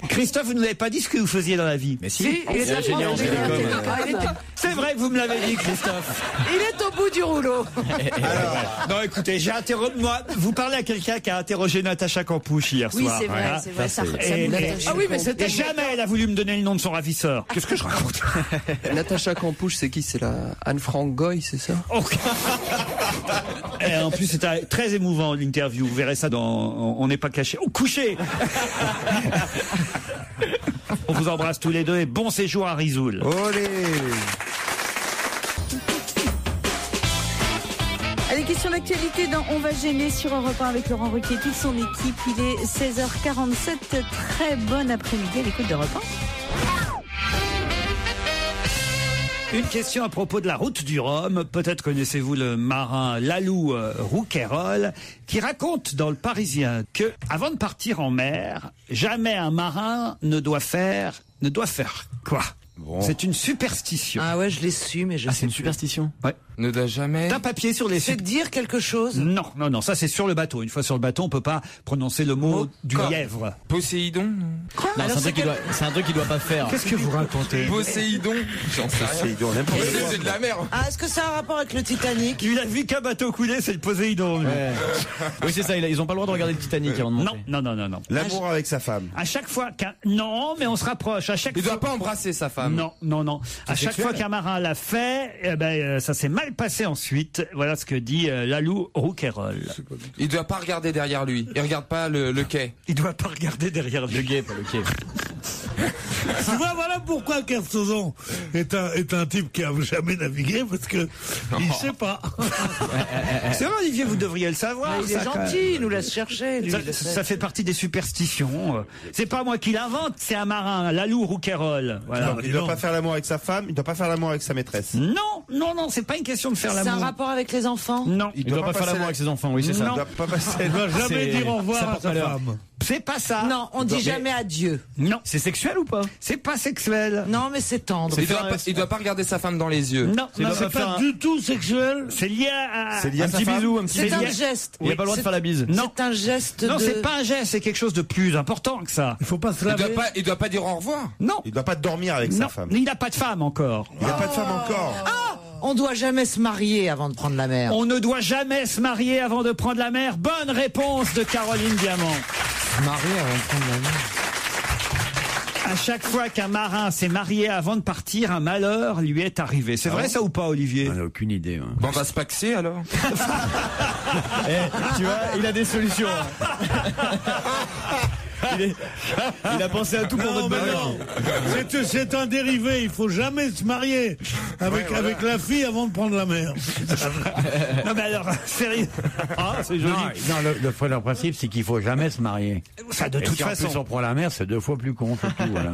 Christophe, vous nous avez pas dit ce que vous faisiez dans la vie. Mais si, il est ingénieur en télécom. C'est vrai que vous me l'avez dit, Christophe. Il est au bout du rouleau. Alors, non, écoutez, vous parlez à quelqu'un qui a interrogé Natacha Campouche hier soir. Oui, c'est vrai, c'est vrai. Ça Ah oui, mais c'était jamais elle a voulu me donner le nom de son ravisseur. Qu'est-ce que je raconte? Natacha Campouche, c'est qui? C'est la Anne-Franck Goy, c'est ça? Okay. Et en plus, c'était très émouvant l'interview. Vous verrez ça dans On n'est pas caché. Oh, couché. On vous embrasse tous les deux et bon séjour à Risoul. Olé. Allez, question d'actualité dans On va gêner sur Europe 1 avec Laurent Ruquier et toute son équipe. Il est 16h47. Très bon après-midi à l'écoute d'Europe 1. Une question à propos de la route du Rhum. Peut-être connaissez-vous le marin Lalou Rouquayrol qui raconte dans Le Parisien que, avant de partir en mer, jamais un marin ne doit faire quoi? Bon. C'est une superstition. Ah ouais, je l'ai su, mais c'est une superstition. Ouais. Ne doit jamais. T'as papier sur les. C'est dire quelque chose? Non, ça c'est sur le bateau. Une fois sur le bateau, on peut pas prononcer le mot du lièvre. Poséidon. Quoi? Non, c'est un truc qu'il doit pas faire. Qu'est-ce que vous racontez? Poséidon. J'en sais rien. C'est de la mer. Ah, est-ce que ça a un rapport avec le Titanic? Il a vu qu'un bateau couler, c'est le Poséidon. Lui. Ouais. Oui, c'est ça. Ils ont pas le droit de regarder le Titanic avant de monter. Non. L'amour avec sa femme. À chaque fois non, mais on se rapproche. Il doit pas embrasser sa femme. Non. À chaque fois qu'un marin l'a fait, ça s'est mal passé ensuite. Voilà ce que dit Lalou Rouquayrol. Il doit pas regarder derrière lui. Il regarde pas le quai. Il doit pas regarder derrière lui. Le quai, pas le quai. Tu vois, voilà pourquoi Kersozon est un type qui a jamais navigué, parce que il sait pas. C'est vrai, Olivier, vous devriez le savoir. Il est gentil, il nous laisse chercher. Lui, Ça fait partie des superstitions. C'est pas moi qui l'invente, c'est un marin, Lalou Rouquayrol. Voilà. Il doit pas faire l'amour avec sa femme, il doit pas faire l'amour avec sa maîtresse. Non, c'est pas une question de faire C'est l'amour. un rapport avec les enfants? Non. Il doit pas faire l'amour avec ses enfants, oui, c'est ça. Non. Il doit jamais dire au revoir à sa femme. C'est pas ça. Non, on dit jamais adieu. Non. C'est sexuel ou pas? C'est pas sexuel. Non, mais c'est tendre. Il doit pas regarder sa femme dans les yeux. Non, C'est pas du tout sexuel. c'est lié à... C'est lié à Un sa petit femme. bisou, un petit C'est bisou. un geste. Il a pas le droit de faire la bise. Non. C'est un geste Non, de... c'est pas un geste, c'est quelque chose de plus important que ça. Il faut pas se Il laver. doit pas dire au revoir. Non. Il doit pas dormir avec sa Non, femme. il n'a pas de femme encore. Il n'a pas de femme encore. On doit jamais se marier avant de prendre la mer. On ne doit jamais se marier avant de prendre la mer. Bonne réponse de Caroline Diamant. Se marier avant de prendre la mer. À chaque fois qu'un marin s'est marié avant de partir, un malheur lui est arrivé. C'est vrai ça ou pas, Olivier? On n'a aucune idée. Ouais. Bon, on va se paxer alors. Tu vois, il a des solutions. Il a pensé à tout pour votre bonheur. C'est un dérivé. Il faut jamais se marier avec la fille avant de prendre la mer. Non mais alors, sérieux. Ah, c'est joli. Non, le principe, c'est qu'il faut jamais se marier. Ça, de Et toute si façon. en plus on prend la mer, c'est 2 fois plus con, c'est tout. Voilà.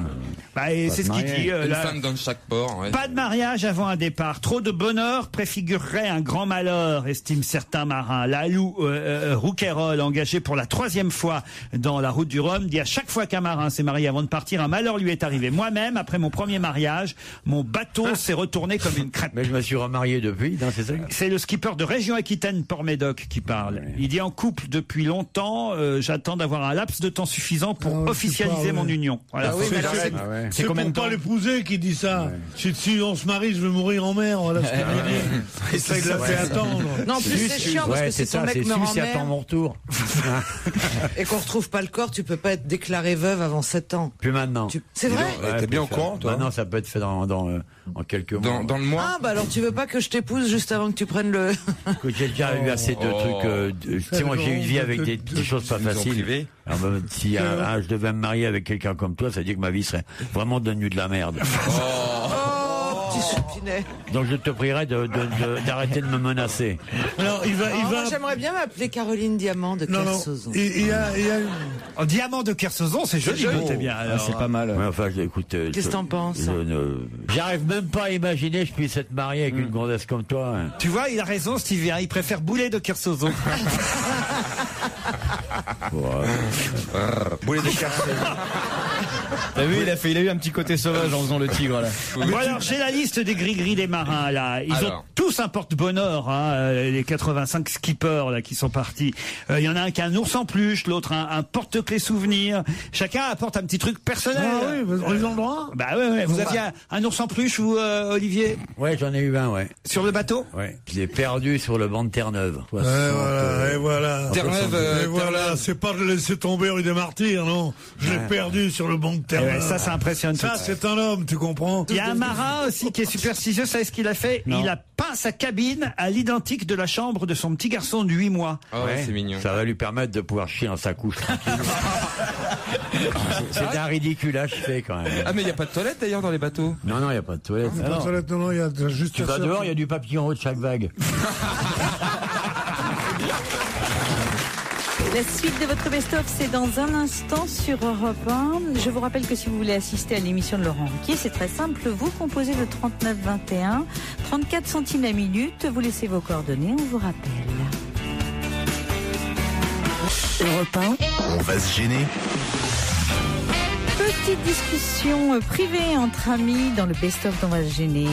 Bah, et c'est ce qu'il dit. Une là. femme dans chaque port. Ouais. Pas de mariage avant un départ. Trop de bonheur préfigurerait un grand malheur, estiment certains marins. Lalou Rouquayrol, engagé pour la 3e fois dans la route du Rhum, dit à chaque fois qu'un marin s'est marié avant de partir, un malheur lui est arrivé. Moi-même, après mon premier mariage, mon bateau s'est retourné comme une crêpe. Mais je me suis remarié depuis, non, c'est ça? C'est le skipper de Région Aquitaine Port-Médoc qui parle. Il dit en couple depuis longtemps, j'attends d'avoir un laps de temps suffisant pour officialiser mon union. Voilà. C'est combien de pour temps? pas l'épouser qui dit ça. Si on se marie, je vais mourir en mer. Voilà ce qu'il dit. Et ça, il l'a fait attendre. Non, en plus c'est chiant parce que c'est ton mec meurt en Si attend mer mon retour. et qu'on retrouve pas le corps, tu peux pas être déclarée veuve avant 7 ans. Plus maintenant. C'est vrai? T'es bien au courant, toi? Maintenant, ça peut être fait en quelques mois. Dans le mois. Ah bah alors tu veux pas que je t'épouse juste avant que tu prennes le... Écoute, j'ai déjà eu assez de trucs. Tu sais, moi, j'ai eu une vie avec des choses pas faciles. Alors, si je devais me marier avec quelqu'un comme toi, ça veut dire que ma vie serait vraiment devenue de la merde. Petit choupinet. Donc je te prierai d'arrêter de me menacer. Alors, Moi, j'aimerais bien m'appeler Caroline Diamant de Kersozon. Il y a En diamant de Kersozon, c'est joli. C'est bien. Alors, C'est pas mal. Ouais, enfin, écoute. Qu'est-ce que t'en penses? J'arrive même pas à imaginer que je puisse être marié avec une gonzesse comme toi. Hein. Tu vois, il a raison, Stevie. Il préfère bouler de Kersozon. Boulet de Kersozon. T'as vu, il a eu un petit côté sauvage en faisant le tigre là. Bon, alors, j'ai la liste des gris-gris des marins, là. Ils ont tous un porte-bonheur, hein, les 85 skippers, là, qui sont partis. Il y en a un qui a un ours en peluche, l'autre un porte-clés souvenir. Chacun apporte un petit truc personnel. Ah oui, ils ont le droit. Bah ouais. Vous aviez un ours en peluche, vous, Olivier? Ouais, j'en ai eu un, ouais. Sur le bateau? Ouais. Je l'ai perdu sur le banc de Terre-Neuve. Et voilà. Terre-Neuve, c'est pas de laisser tomber rue des Martyrs, non. Je l'ai perdu sur le banc de terre. Ouais, ça impressionne. Ça, c'est un homme, tu comprends? Il y a un marin aussi qui est superstitieux, savez ce qu'il a fait? Non. Il a peint sa cabine à l'identique de la chambre de son petit garçon de 8 mois. Ah ouais, c'est mignon. Ça va lui permettre de pouvoir chier dans sa couche tranquille. C'est un ridiculage fait quand même. Ah mais il y a pas de toilette d'ailleurs dans les bateaux. Non, il n'y a pas de toilette. Pas de toilette, non, il y a juste... Tu vas dehors, il y a du papillon en haut de chaque vague. La suite de votre best-of, c'est dans un instant sur Europe 1. Je vous rappelle que si vous voulez assister à l'émission de Laurent Ruquier, c'est très simple. Vous composez le 39 21, 34 centimes la minute. Vous laissez vos coordonnées, on vous rappelle. Europe 1. On va se gêner. Petite discussion privée entre amis dans le best-of d'On va se gêner.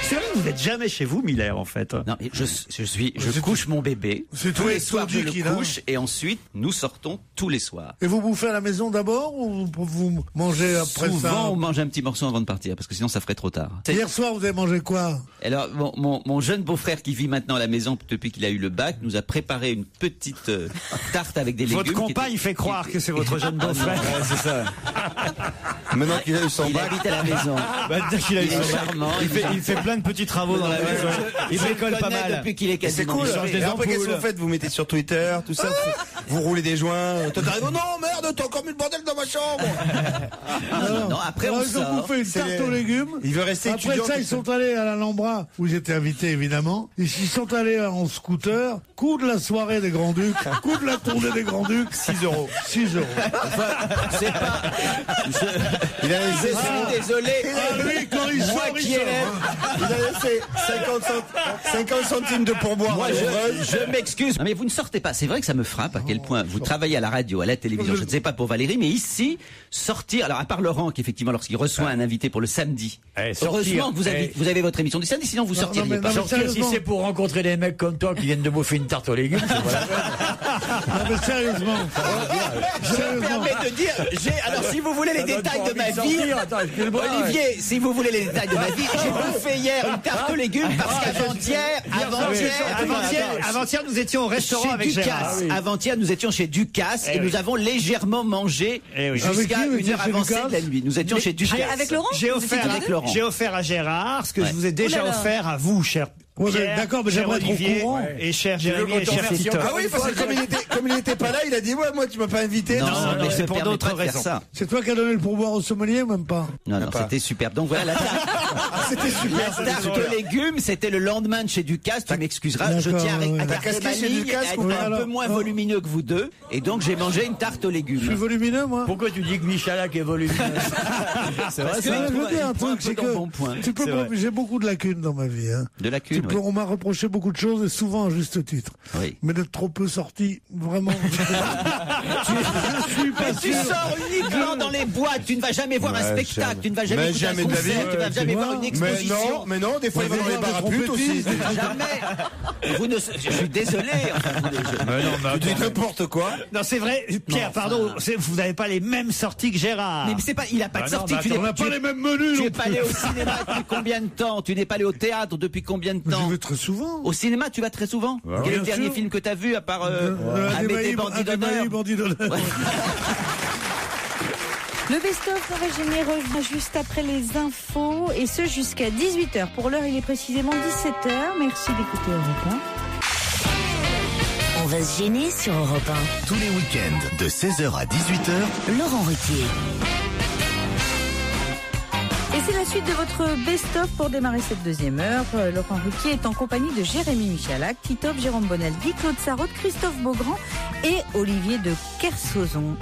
C'est vrai, vous n'êtes jamais chez vous, Miller, en fait. Non, et je couche mon bébé. C'est tous toi les soirs, je qui le couche et ensuite nous sortons tous les soirs. Et vous bouffez à la maison d'abord ou vous mangez après Souvent, ça? on mange un petit morceau avant de partir parce que sinon ça ferait trop tard. Hier soir, vous avez mangé quoi? Alors, mon jeune beau-frère qui vit maintenant à la maison depuis qu'il a eu le bac nous a préparé une petite tarte avec des légumes. Votre compagne fait croire que c'est votre jeune beau-frère. Ouais, c'est ça. Maintenant qu'il a eu son Il bac. habite à la maison. Bah, dès qu'il a eu Il est son bac, charmant. il fait plein de petits travaux dans la maison. Il bricole pas mal. Depuis qu'il est C'est quasiment cool. changé. Et après, qu'est-ce que vous faites? Vous mettez sur Twitter, tout ça. Vous roulez des joints. Toi, t'arrives, oh non, merde, t'as encore mis le bordel dans ma chambre. Non, après on ils ont sort. bouffé une tarte aux légumes. Il veut rester Après étudiant. ça, ils sont allés à l'Alhambra, où j'étais invité évidemment. Ils sont allés en scooter, coup de la soirée des Grands-Ducs, coup de la tournée des Grands-Ducs. 6 €. 6 €. C'est pas. Il a Je laissé, suis désolé. Ah, lui, quand il sort, il sort. il a laissé 50 centimes de pourboire. Moi, je m'excuse. Non, mais vous ne sortez pas. C'est vrai que ça me frappe à quel point vous travaillez à la radio, à la télévision. Je ne sais pas pour Valérie, mais ici, sortir. Alors, à part Laurent, qui effectivement, lorsqu'il reçoit un invité pour le samedi, heureusement que vous avez votre émission du samedi, sinon vous sortiriez pas. Sortir, si c'est pour rencontrer des mecs comme toi qui viennent de bouffer une tarte aux légumes, c'est pas la peine. Non, mais sérieusement. Je me permets de dire, alors si vous voulez les détails de ma vie, Olivier, si vous voulez les détails de ma vie, j'ai bouffé hier une tarte aux légumes parce Avant-hier, nous étions au restaurant avec Gérard. Avant-hier, nous étions chez Ducasse et nous avons légèrement mangé jusqu'à une heure avancée de la nuit. Nous étions chez Ducasse. Avec Laurent? J'ai offert à Gérard ce que je vous ai déjà offert à vous, cher Ouais, Pierre, d'accord, mais cher j'aimerais être au Olivier, courant. et cher Jérémy et cher Tito. Ah oui, parce que comme il était pas là, il a dit, ouais, moi, tu m'as pas invité. Non, mais c'est pour d'autres raisons. C'est toi qui as donné le pourboire au sommelier ou même pas? Non, c'était superbe. Donc voilà, la tarte aux légumes, c'était le lendemain de chez Ducasse. Tu m'excuseras, je tiens à garder ma ligne, à être un peu moins volumineux que vous deux. Et donc, j'ai mangé une tarte aux légumes. Je suis volumineux, moi. Pourquoi tu dis que Michalak est volumineux? C'est vrai, je veux dire un truc, c'est que j'ai beaucoup de lacunes dans ma vie. De lacunes, oui. On m'a reproché beaucoup de choses et souvent à juste titre. Oui. Mais d'être trop peu sorti, vraiment. Tu sors uniquement dans les boîtes, tu ne vas jamais voir un spectacle, tu ne vas jamais écouter un concert, tu ne vas jamais voir une exposition. Mais non, des fois il va dans les bars à putes aussi. Jamais. Je suis désolé. Tu dis n'importe quoi. Non, c'est vrai, Pierre, pardon, vous n'avez pas les mêmes sorties que Gérard. Mais c'est pas, il a pas de sortie. On n'a pas les mêmes menus. Tu n'es pas allé au cinéma depuis combien de temps? Tu n'es pas allé au théâtre depuis combien de temps? Je vais très souvent. Au cinéma, tu vas très souvent? Quel est le dernier film que tu as vu à part Amédée Bandit d'honneur? Le best-of Origine revient juste après les infos et ce jusqu'à 18h. Pour l'heure, il est précisément 17h. Merci d'écouter Europe 1. On va se gêner sur Europe 1. Tous les week-ends de 16h à 18h. Laurent Ruquier. Et c'est la suite de votre best-of pour démarrer cette deuxième heure. Laurent Ruquier est en compagnie de Jérémy Michalak, Titoff, Jérôme Bonaldi, Claude Sarraute, Christophe Beaugrand et Olivier de Kersauzon.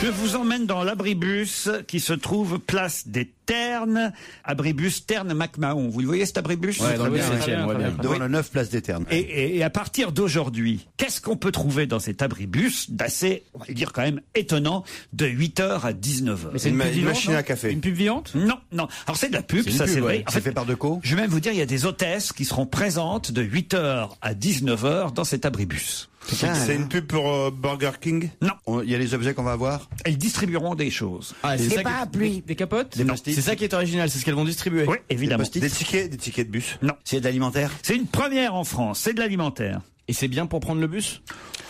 Je vous emmène dans l'abribus qui se trouve place des Ternes, abribus Ternes-Macmahon. Vous le voyez cet abribus? Ouais, dans le 17e, ouais, bien. Devant la 9 place des Ternes. Et à partir d'aujourd'hui, qu'est-ce qu'on peut trouver dans cet abribus d'assez, on va le dire quand même, étonnant, de 8h à 19h? Mais c'est une machine à café. Une pub vivante? Non. Alors c'est de la pub, ça c'est vrai. C'est fait par Deco. Je vais même vous dire, il y a des hôtesses qui seront présentes de 8h à 19h dans cet abribus. C'est une pub pour Burger King? Non. Il y a les objets qu'on va avoir. Elles distribueront des choses. Ah, c'est Des ça parapluies. Des capotes? Des post-it. C'est ça qui est original, c'est ce qu'elles vont distribuer. Oui, évidemment. Des tickets de bus? Non. C'est de l'alimentaire. C'est une première en France, c'est de l'alimentaire. Et c'est bien pour prendre le bus?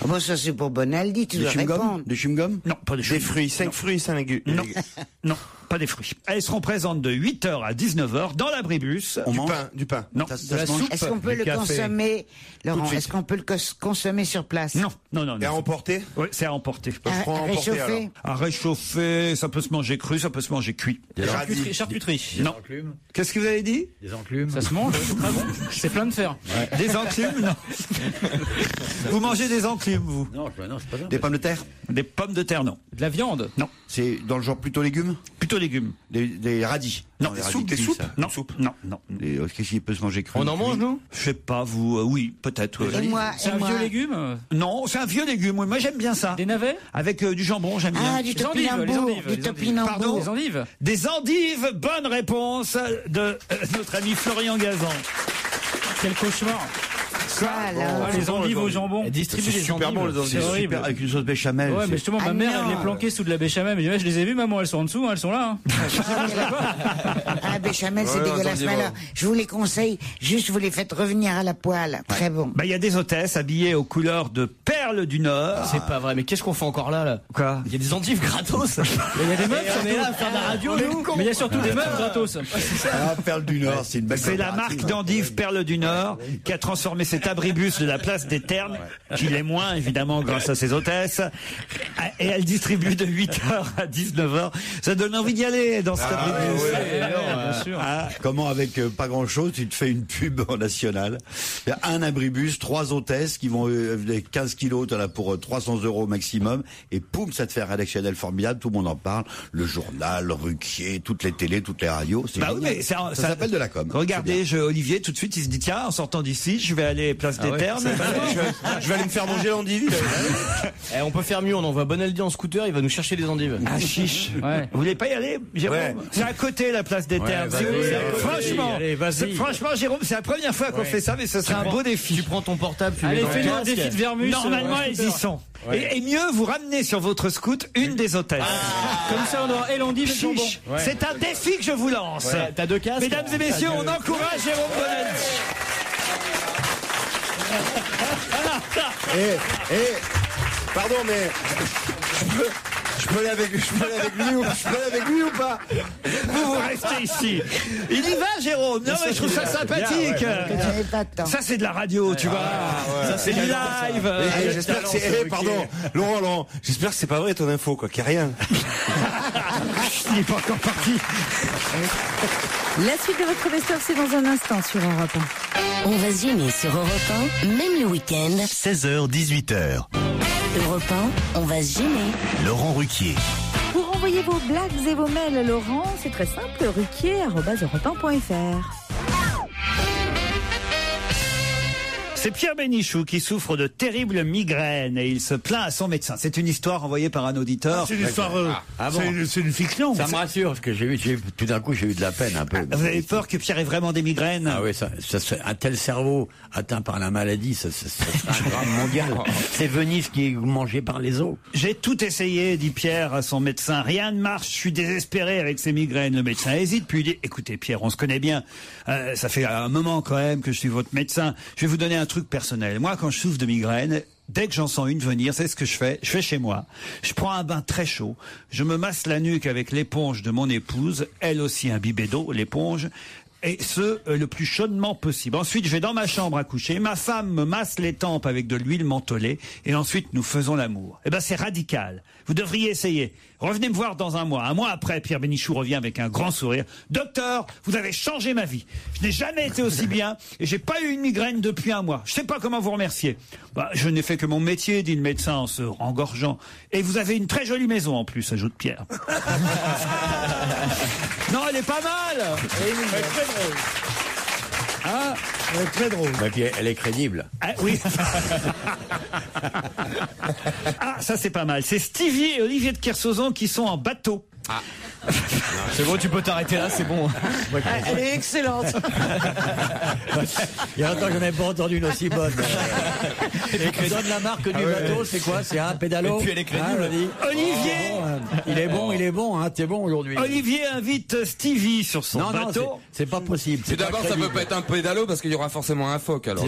Ah bon, ça c'est pour Bonaldi, tu Des dois répondre. chewing-gums. Des chewing-gums. Non, pas des Des chewing-gums. fruits, 5 fruits, 5 légumes. Non, pas des fruits. Elles seront présentes de 8h à 19h dans l'abribus. Du pain. Non. Ça se mange. Est-ce qu'on peut le consommer, Laurent? Est-ce qu'on peut le consommer sur place? Non. Et à emporter? Oui, c'est à emporter. À réchauffer? À réchauffer, ça peut se manger cru, ça peut se manger cuit. Charcuterie. Non. Qu'est-ce que vous avez dit? Des enclumes. Ça se mange? C'est très bon. C'est plein de fer. Des enclumes? Non. Vous mangez des enclumes, vous? Non, c'est pas ça. Des pommes de terre. Des pommes de terre, non. De la viande? Non. C'est dans le genre plutôt légumes. Plutôt légumes. Des radis. Non, des des radis soupes, cuits, ça. Non. Qu'est-ce qui peut se manger cru? On en mange, nous? Je sais pas, vous, oui, peut-être. Et moi, C'est un vieux légume? Non, c'est un vieux légume. Moi, j'aime bien ça. Des navets? Avec du jambon, j'aime bien. Ah, du Les endives, topinambour. les endives, Du les topinambour. Pardon? Des endives? Des endives, bonne réponse de notre ami Florian Gazan. Quel cauchemar! Ça, là. Les endives au jambon. Elle distribue C'est des super endives. bon, les endives. C'est horrible. Super, avec une sauce béchamel. Ouais, c'est- mais justement, ma Ah mère, non. elle les planquait sous de la béchamel. Je les ai vues, maman, elles sont en dessous, elles sont là. Ah, béchamel, c'est Ouais, dégueulasse. entendu, Mais ouais. alors, je vous les conseille, juste vous les faites revenir à la poêle. Très bon. Bah, il y a des hôtesses habillées aux couleurs de perles du Nord. C'est pas vrai, mais qu'est-ce qu'on fait encore là? Quoi? Il y a des endives gratos. Il y a des meufs, on est là à faire de la radio, nous. Mais il y a surtout des meufs gratos. Ah, Perle du Nord, c'est une belle C'est la marque d'endives Perle du Nord qui a transformé cet abribus de la place des Ternes, qui l'est moins évidemment grâce à ses hôtesses, et elle distribue de 8h à 19h. Ça donne envie d'y aller dans cet abribus. Bien sûr. Ah, Comment avec pas grand chose, tu te fais une pub en national. Il y a un abribus, 3 hôtesses qui vont 15 kilos, t'en as pour 300 € maximum, et poum, ça te fait un rédactionnel formidable, tout le monde en parle, le journal, le Ruquier, toutes les télés, toutes les radios, c'est bah oui, génial. mais ça s'appelle de la com. Regardez, Olivier, tout de suite, il se dit, tiens, en sortant d'ici, je vais aller place des Ternes. Je vais aller me faire manger l'endive. On peut faire mieux, on envoie Bonaldi en scooter, il va nous chercher des endives. Ah, chiche. Ouais. Vous voulez pas y aller, Jérôme? Ouais. C'est à côté, la place des Ternes. vas-y, Franchement, allez, vas-y. franchement, Jérôme, c'est la première fois qu'on fait ça, mais ce serait un beau défi. Tu prends ton portable, tu Allez, mets dans le fais-nous un casque. défi de Vermus. Normalement, elles y sont. Et mieux, vous ramenez sur votre scoot une des hôtesses. Comme ça, on aura et l'endive et le jambon. Chiche. C'est un défi que je vous lance. Ouais. T'as 2 casques. Mesdames et messieurs, on encourage Jérôme Bonaldi. Pardon, mais je peux aller avec lui ou pas? Vous restez ici. Il y va, Jérôme. Non, mais je trouve ça sympathique. J'avais pas de temps. Ça, c'est de la radio, tu vois. Ça, c'est du live. J'espère que c'est. Pardon, Laurent, j'espère que c'est pas vrai ton info, quoi, qu'il n'y a rien. Il n'est pas encore parti. La suite de votre best-of, c'est dans un instant sur Europe 1. On va se gêner sur Europe 1, même le week-end. 16h, 18h. Europe 1, on va se gêner. Laurent Ruquier. Pour envoyer vos blagues et vos mails, Laurent, c'est très simple, ruquier@europe1.fr. C'est Pierre Bénichou qui souffre de terribles migraines et il se plaint à son médecin. C'est une histoire envoyée par un auditeur. C'est une histoire. bon. C'est une fiction. Ça me rassure, parce que tout d'un coup, j'ai eu de la peine un peu. Vous avez peur que Pierre ait vraiment des migraines? Ah oui, un tel cerveau atteint par la maladie, ça serait un drame mondial. C'est Venise qui est mangée par les os. J'ai tout essayé, dit Pierre à son médecin. Rien ne marche, je suis désespéré avec ces migraines. Le médecin hésite, puis il dit, écoutez Pierre, on se connaît bien. Ça fait un moment quand même que je suis votre médecin. Je vais vous donner un truc personnel. Moi, quand je souffre de migraines, dès que j'en sens une venir, c'est ce que je fais. Je fais chez moi. Je prends un bain très chaud. Je me masse la nuque avec l'éponge de mon épouse. Elle aussi imbibée d'eau, l'éponge. Et ce, le plus chaudement possible. Ensuite, je vais dans ma chambre à coucher. Ma femme me masse les tempes avec de l'huile mentholée. Et ensuite, nous faisons l'amour. Eh ben, c'est radical. Vous devriez essayer. Revenez me voir dans un mois. Un mois après, Pierre Bénichou revient avec un grand sourire. Docteur, vous avez changé ma vie. Je n'ai jamais été aussi bien et j'ai pas eu une migraine depuis un mois. Je sais pas comment vous remercier. Bah, je n'ai fait que mon métier, dit le médecin en se rengorgeant. Et vous avez une très jolie maison en plus, ajoute Pierre. Non, elle est pas mal. Elle est très drôle. Ah, elle est très drôle. Et puis elle est crédible. Ah, oui. Ah, ça c'est pas mal. C'est Stevie et Olivier de Kersauzon qui sont en bateau. Ah. C'est bon, tu peux t'arrêter là, c'est bon. Elle est excellente. Il y a longtemps que je n'ai pas entendu une aussi bonne. Et que donne la marque du bateau, c'est quoi? C'est un pédalo? Et puis elle est crédible. Olivier. Il est bon, hein, t'es bon aujourd'hui. Olivier invite Stevie sur son bateau. Non, c'est pas possible. Mais d'abord, ça peut pas être un pédalo parce qu'il y aura forcément un phoque. Alors,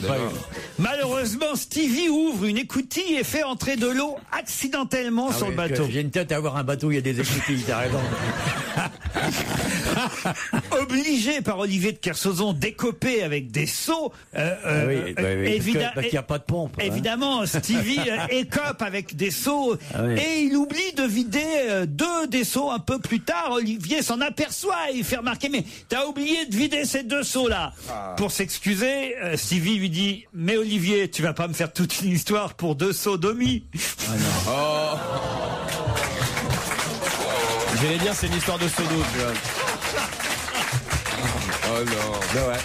Malheureusement, Stevie ouvre une écoutille et fait entrer de l'eau accidentellement sur le bateau. J'ai une tête à avoir un bateau, il y a des écoutilles, t'as raison. Obligé par Olivier de Kersauzon d'écoper avec des seaux. Oui, parce qu'il n'y a pas de pompe. Évidemment, Stevie écope avec des seaux et il oublie de vider deux des seaux un peu plus tard. Olivier s'en aperçoit et il fait remarquer, mais t'as oublié de vider ces deux seaux-là. Pour s'excuser, Stevie lui dit, mais Olivier, tu vas pas me faire toute une histoire pour deux seaux d'omi. J'allais dire, c'est une histoire de seau d'eau, tu vois. Oh non. Ouais.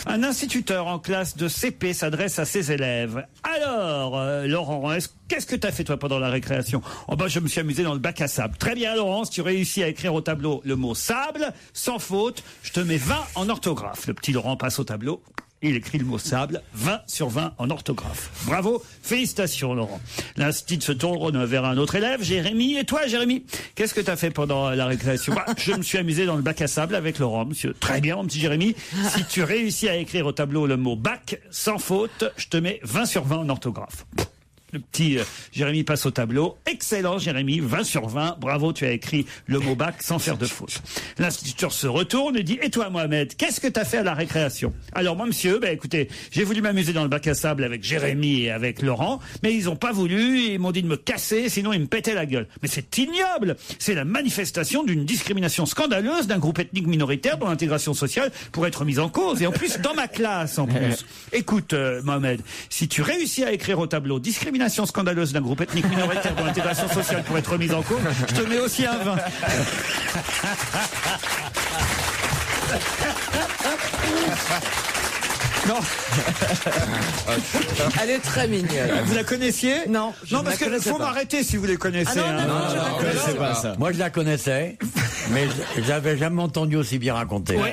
Un instituteur en classe de CP s'adresse à ses élèves. Alors, Laurent, qu'est-ce que t'as fait toi pendant la récréation? Oh ben, je me suis amusé dans le bac à sable. Très bien, Laurence, tu réussis à écrire au tableau le mot sable, sans faute. Je te mets 20 en orthographe. Le petit Laurent passe au tableau. il écrit le mot sable, 20 sur 20 en orthographe. Bravo, félicitations Laurent. L'instit se tourne vers un autre élève, Jérémy. Et toi Jérémy, qu'est-ce que tu as fait pendant la récréation? Je me suis amusé dans le bac à sable avec Laurent, monsieur. Très bien, mon petit Jérémy. Si tu réussis à écrire au tableau le mot bac sans faute, je te mets 20 sur 20 en orthographe. Le petit Jérémy passe au tableau. Excellent Jérémy, 20 sur 20. Bravo, tu as écrit le mot bac sans faire de faute. L'instituteur se retourne et dit: et toi Mohamed, qu'est-ce que tu as fait à la récréation? Alors moi monsieur, écoutez, j'ai voulu m'amuser dans le bac à sable avec Jérémy et avec Laurent, mais ils ont pas voulu, ils m'ont dit de me casser, sinon ils me pétaient la gueule. Mais c'est ignoble. C'est la manifestation d'une discrimination scandaleuse d'un groupe ethnique minoritaire dont l'intégration sociale pourrait être mise en cause. Et en plus, dans ma classe, en plus. Écoute, Mohamed, si tu réussis à écrire au tableau discrimination scandaleuse d'un groupe ethnique minoritaire dont l'intégration sociale pourrait être remise en cause, je te mets aussi un 20. Non. Elle est très mignonne. Vous la connaissiez? Non. Non, parce qu'il faut m'arrêter si vous les connaissez. Non, je ne connaissais pas ça. Moi, je la connaissais, mais je l'avais jamais entendu aussi bien raconter. Oui.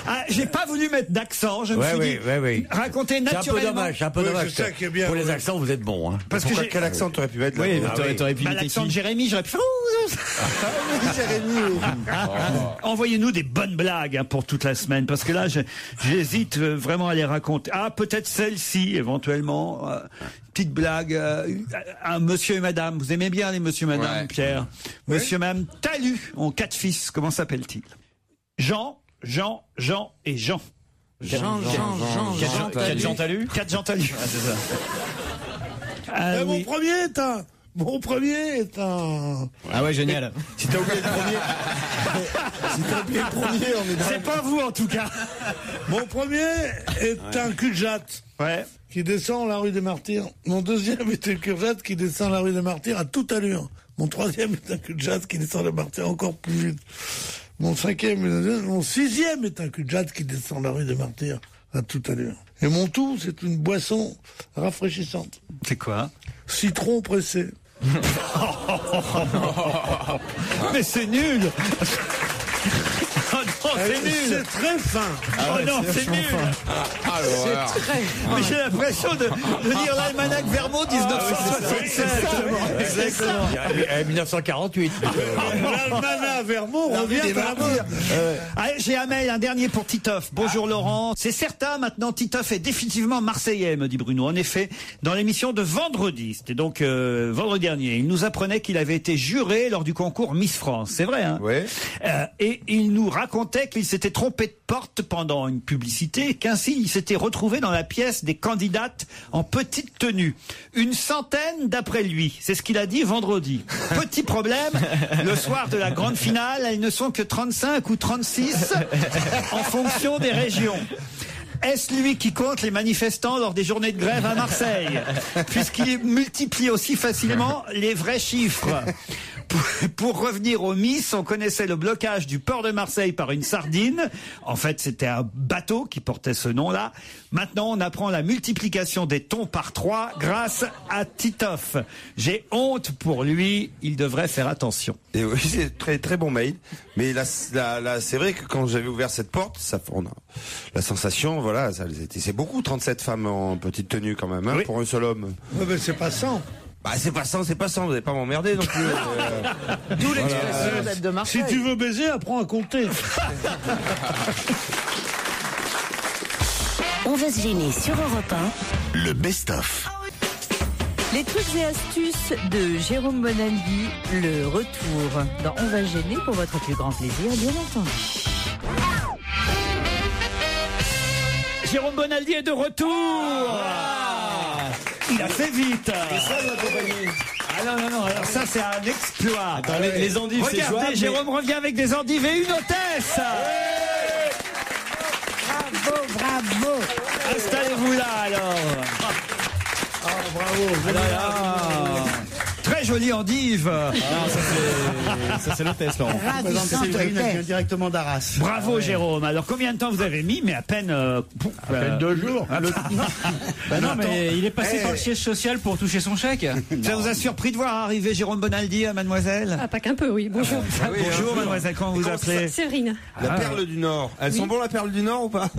Ah, j'ai pas voulu mettre d'accent. Je me suis dit raconter naturellement. C'est un peu dommage. Pour les accents, vous êtes bon. Hein. Parce que quel accent t'aurais pu mettre? Oui, t'aurais pu imiter l'accent de Jérémy, j'aurais pu faire. Envoyez-nous des bonnes blagues pour toute la semaine, parce que là, j'hésite vraiment à les raconter. Ah, peut-être celle-ci, éventuellement. Petite blague. Un monsieur et madame. Vous aimez bien les monsieur et madame, Pierre? Monsieur et madame Talus ont 4 fils. Comment s'appellent-ils? Jean et Jean. Jean Talus. 4 Jean Talus. C'est ça. Ah, Mon premier est un... Ah ouais, génial. Si t'as oublié le premier, on est dans... C'est pas vous, en tout cas. Mon premier est un cul-de-jatte. Qui descend la rue des Martyrs. Mon deuxième est un cul-de-jatte qui descend la rue des Martyrs à toute allure. Mon troisième est un cul-de-jatte qui descend la Martyrs encore plus vite. Mon sixième est un cul-de-jatte qui descend la rue des Martyrs à toute allure. Et mon tout, c'est une boisson rafraîchissante. C'est quoi? Citron pressé. Mais c'est nul. Oh non, c'est nul. C'est très fin. Oh non, c'est nul. C'est très fin. Mais j'ai l'impression de lire l'almanach Vermont 1967. Exactement. 1948. L'almanach Vermont revient à la mode. Allez, j'ai un mail, un dernier pour Titoff. Bonjour Laurent. C'est certain, maintenant Titoff est définitivement marseillais, me dit Bruno. En effet, dans l'émission de vendredi, c'était donc vendredi dernier, il nous apprenait qu'il avait été juré lors du concours Miss France. C'est vrai, hein? Oui. Et il nous racontait qu'il s'était trompé de porte pendant une publicité, qu'ainsi il s'était retrouvé dans la pièce des candidates en petite tenue. 100 d'après lui. C'est ce qu'il a dit vendredi. Petit problème, le soir de la grande finale, elles ne sont que 35 ou 36 en fonction des régions. Est-ce lui qui compte les manifestants lors des journées de grève à Marseille, puisqu'il multiplie aussi facilement les vrais chiffres? Pour revenir au Miss, on connaissait le blocage du port de Marseille par une sardine. En fait, c'était un bateau qui portait ce nom-là. Maintenant, on apprend la multiplication des thons par 3 grâce à Titoff. J'ai honte pour lui. Il devrait faire attention. Et oui, c'est très très bon mail. Mais là, c'est vrai que quand j'avais ouvert cette porte, on a la sensation, voilà, c'est beaucoup 37 femmes en petite tenue quand même, hein, pour un seul homme. Ouais, mais c'est pas 100. Bah c'est pas 100, vous n'allez pas m'emmerder non plus. D'où l'expression d'être de Marseille. Si tu veux baiser, apprends à compter. On va se gêner sur Europe 1. Le best-of. Les trucs et astuces de Jérôme Bonaldi, le retour dans On va se gêner pour votre plus grand plaisir, bien entendu. Jérôme Bonaldi est de retour. Il a fait vite. Et ça, ma compagnie. Ah non, alors ça c'est un exploit. Attends, les endives, c'est jouable. Regardez, Jérôme revient avec des endives et une hôtesse. Bravo. Installez-vous là alors. Bravo. Très jolie endive. Ça c'est l'hôtesse, Laurent. Séverine, elle vient directement d'Arras. Bravo Jérôme. Alors combien de temps vous avez mis? Mais à peine 2 jours. Bah non, mais il est passé par le siège social pour toucher son chèque. Ça vous a surpris de voir arriver Jérôme Bonaldi à Mademoiselle? Ah, pas qu'un peu, oui. Bonjour. Bonjour Mademoiselle, comment vous appelez? Séverine. La perle du Nord. Elles sont bonnes la perle du Nord ou pas?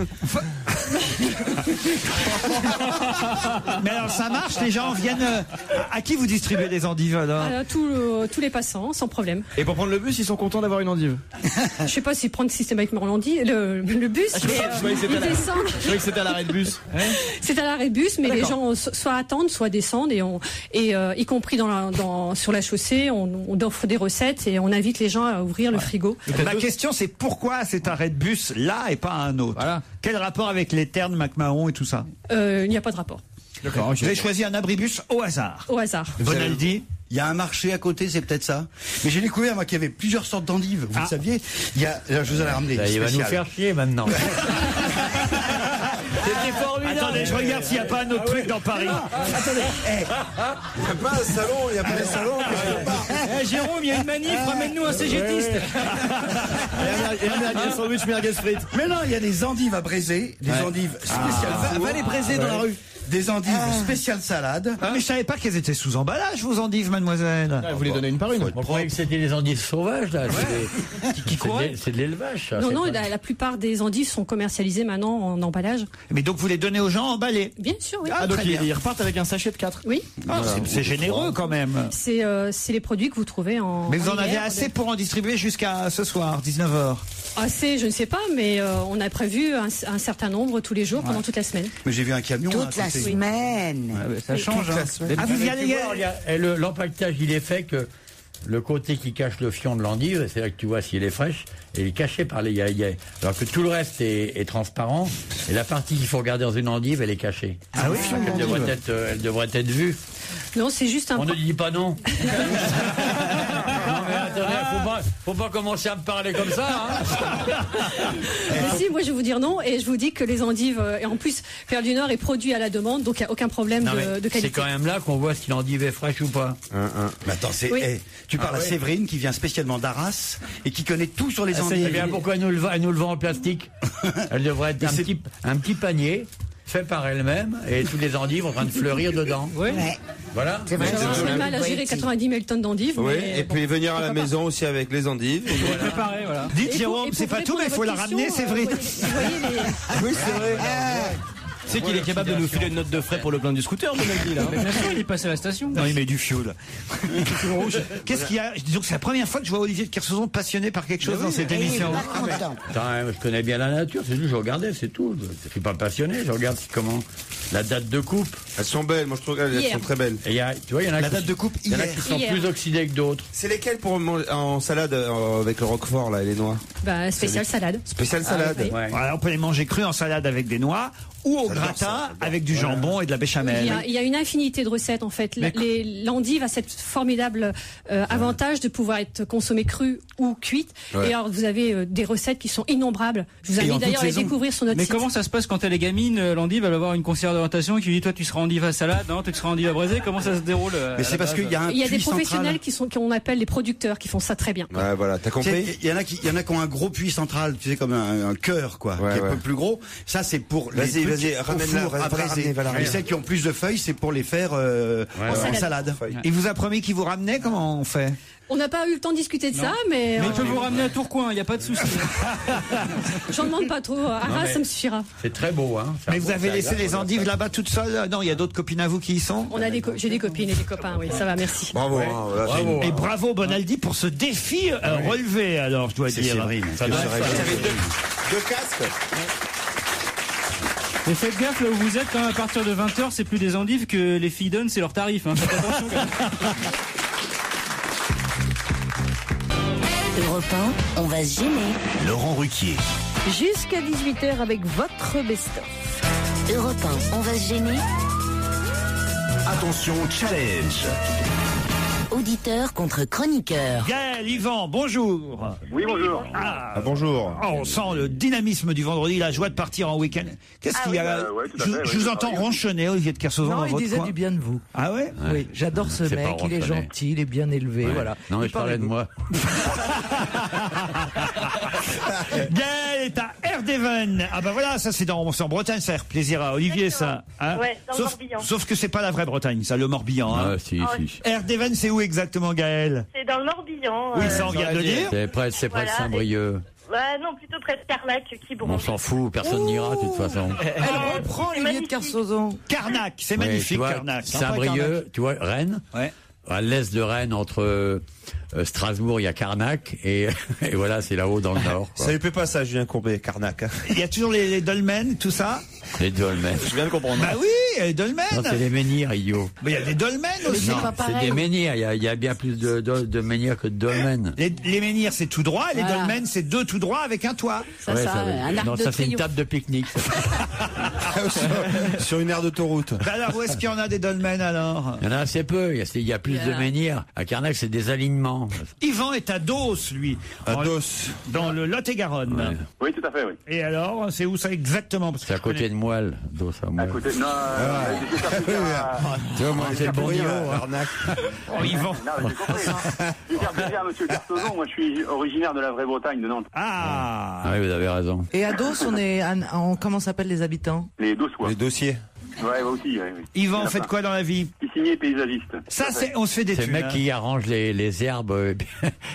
Mais alors ça marche, les gens viennent. À qui vous distribuez des endives alors? Tous les passants, sans problème. Et pour prendre le bus, ils sont contents d'avoir une endive. Je sais pas s'ils prennent systématiquement le bus, mais ils descendent. Je croyais que c'était à l'arrêt de bus. C'est à l'arrêt de bus, mais les gens soit attendent, soit descendent, et y compris sur la chaussée, on offre des recettes et on invite les gens à ouvrir le frigo. Ma question c'est pourquoi cet arrêt de bus là et pas un autre? Voilà. Quel rapport avec les ternes, McMahon et tout ça? Il n'y a pas de rapport. D'accord. Vous avez choisi un abribus au hasard. Au hasard. Bonaldi. Il y a un marché à côté, c'est peut-être ça. Mais j'ai découvert, moi, qu'il y avait plusieurs sortes d'endives. Vous le saviez? Je vous en ai ramené. Il va nous faire chier maintenant. C'était formidable. Attendez, je regarde s'il n'y a pas un autre truc dans Paris. Attendez. Il n'y a pas un salon, il n'y a pas un salon. Jérôme, il y a une manif, ramène-nous un cégétiste. Et un sandwich merguez frites. Mais non, il y a des endives à braiser, des endives spéciales. Va les braiser dans la rue. Des endives spéciales salade. Mais je savais pas qu'elles étaient sous emballage, vos endives, mademoiselle. Vous les donnez une par une. On croyait que c'était des endives sauvages, là. C'est de l'élevage, ça. Non, la plupart des endives sont commercialisées maintenant en emballage. Mais donc vous les donnez aux gens emballés? Bien sûr, oui. Donc ils repartent avec un sachet de 4. Oui. C'est généreux quand même. C'est les produits que vous trouvez en. Mais vous en avez hiver, assez pour en distribuer jusqu'à ce soir, 19h. Assez, je ne sais pas, mais on a prévu un certain nombre tous les jours pendant toute la semaine. Mais j'ai vu un camion. Toute la semaine. Ça change. Vous y allez. L'empaquetage, il est fait que le côté qui cache le fion de l'endive, c'est là que tu vois si elle est fraîche, et il est caché par les yayais. Alors que tout le reste est transparent, et la partie qu'il faut regarder dans une endive, elle est cachée. Ah oui, elle devrait être vue. Non, c'est juste un. On ne dit pas non. Non mais attendez, faut pas commencer à me parler comme ça. Mais si, moi je vais vous dire non, et je vous dis que les endives, et en plus, Perle du Nord est produit à la demande, donc il n'y a aucun problème de qualité. C'est quand même là qu'on voit si l'endive est fraîche ou pas. Mais attends, tu parles à Séverine qui vient spécialement d'Arras et qui connaît tout sur les endives. C'est bien pourquoi elle nous le vend en plastique. Elle devrait être un petit panier fait par elle-même et tous les endives en train de fleurir dedans. Oui. Voilà. C'est vrai. J'ai mal à gérer 90 000 tonnes d'endives. Oui, et puis venir à la maison aussi avec les endives. Préparer, voilà. Dites Jérôme, c'est pas tout, mais il faut la ramener, c'est vrai. Oui, c'est vrai. C'est qu'il est capable de nous filer une note de frais pour le plein du scooter, Bonaldi, là. Bien sûr, il est passé à la station. Non, il met du fioul. Qu'est-ce qu'il y a? Disons que c'est la première fois que je vois Olivier de Kersauzon passionné par quelque chose dans cette émission. Attends, je connais bien la nature, c'est juste je regardais, c'est tout. Je suis pas passionné, je regarde comment la date de coupe. Elles sont belles, moi je trouve qu'elles sont très belles. Et tu vois, il y en a la date de coupe il y en a qui sont plus oxydés que d'autres. C'est lesquelles pour en salade avec le roquefort là et les noix? Spécial salade. Spécial salade. Oui. Voilà, on peut les manger crus en salade avec des noix ou au gratin avec du jambon et de la béchamel. Il y a une infinité de recettes en fait. L'endive a cette formidable avantage de pouvoir être consommée crue ou cuite. Et alors vous avez des recettes qui sont innombrables. Je vous invite d'ailleurs à les découvrir sur notre site. Mais comment ça se passe quand elle est gamine? L'endive, elle va avoir une conseillère d'orientation qui lui dit toi tu seras endive à salade, non toi tu seras endive à braisé. Comment ça se déroule? Mais c'est parce qu'il y a il y a des professionnels qu'on appelle les producteurs qui font ça très bien. Ouais, voilà, t'as compris. Il y en a qui ont un gros puits central, tu sais, comme un cœur quoi, qui est un peu plus gros. Ça c'est pour les ramène-la à braiser. Et celles qui ont plus de feuilles, c'est pour les faire en salade. Il vous a promis qu'il vous ramenait, comment on fait? On n'a pas eu le temps de discuter de ça, mais il peut vous ramener à Tourcoing, il n'y a pas de souci. J'en demande pas trop. Arras, ça me suffira. C'est très beau, hein. Mais vous avez laissé les endives là-bas toutes seules? Non, il y a d'autres copines à vous qui y sont? J'ai des copines et des copains, oui, ça va, merci. Bravo. Bravo. Et bravo Bonaldi pour ce défi relevé, alors je dois dire. Ça doit deux casques. Et faites gaffe là où vous êtes, quand même, à partir de 20h, c'est plus des endives que les filles donnent, c'est leur tarif. Hein. Faites attention. Europe 1, on va se gêner. Laurent Ruquier. Jusqu'à 18h avec votre best-of. Europe 1, on va se gêner. Attention, challenge. Auditeur contre chroniqueur. Gaël, Yvan, bonjour. Oui, bonjour. Bonjour. Oh, on sent le dynamisme du vendredi, la joie de partir en week-end. Qu'est-ce qu'il y a Je vous entends ronchonner, Olivier de Kersauzon. Non, dans il votre disait coin. du bien de vous. Ah ouais? Oui, j'adore ce C'est mec, pas il est ronchonner. gentil, il est bien élevé, voilà. Non, mais Il je parlais parle de moi. Gaël est à Erdeven. Ah bah voilà, ça c'est en Bretagne, ça fait plaisir à Olivier, ça. Hein, Ouais, dans le Morbihan. Sauf que c'est pas la vraie Bretagne, ça, le Morbihan. Hein. Ah, si, si. Erdeven, c'est où exactement, Gaël? C'est dans le Morbihan. Oui, ça on vient de le dire. C'est près de Voilà, Saint-Brieuc. Non, plutôt près de Carnac, qui On bronche. s'en fout, personne n'ira de toute façon. Elle reprend Olivier de Kersauzon. Carnac, c'est Ouais, magnifique, tu vois, Carnac. Saint-Brieuc, tu vois, Rennes. Ouais. À l'est de Rennes, entre Strasbourg, il y a Carnac, et voilà, c'est là-haut dans le nord. Ça lui plaît pas ça, Julien Courbet, Carnac. Hein. Il y a toujours les dolmens, tout ça? Les dolmens. Je viens de comprendre. Bah oui, les dolmens. Non, c'est les menhirs, idiot. Mais il y a des dolmens aussi. Non, c'est des menhirs. Il y a bien plus de menhirs que de dolmens. Les menhirs, c'est tout droit, et les Voilà. dolmens, c'est deux tout droit avec un toit. Ouais, non, ça c'est une table de pique-nique. Sur une aire d'autoroute. Bah alors, où est-ce qu'il y en a des dolmens alors? Il y en a assez peu. Il y a plus de menhirs. À Carnac, c'est des alignements. Yvan est à Dos, lui. À Dos. Dans le Lot-et-Garonne. Ouais. Oui, tout à fait, oui. Et alors, c'est où ça exactement? Parce que C'est à je côté connais- de Moelle. Dos à À Moelle. côté. Non, j'ai fait plaisir à... Tu vois, moi, c'est le bon niveau. hein. Arnaque. Oh, Yvan. Non, mais j'ai compris. Je vais faire plaisir à monsieur Kersauzon. Moi, je suis originaire de la vraie Bretagne, de Nantes. Ah. Ah oui, vous avez raison. Et à Dos, comment s'appellent les habitants? Les Dossois. Les dossiers. Ouais, aussi, oui. Yvan, faites quoi dans la vie? Piscinier et paysagiste. Ça, c'est, on se fait des C'est le thunes, mec hein. qui arrange les herbes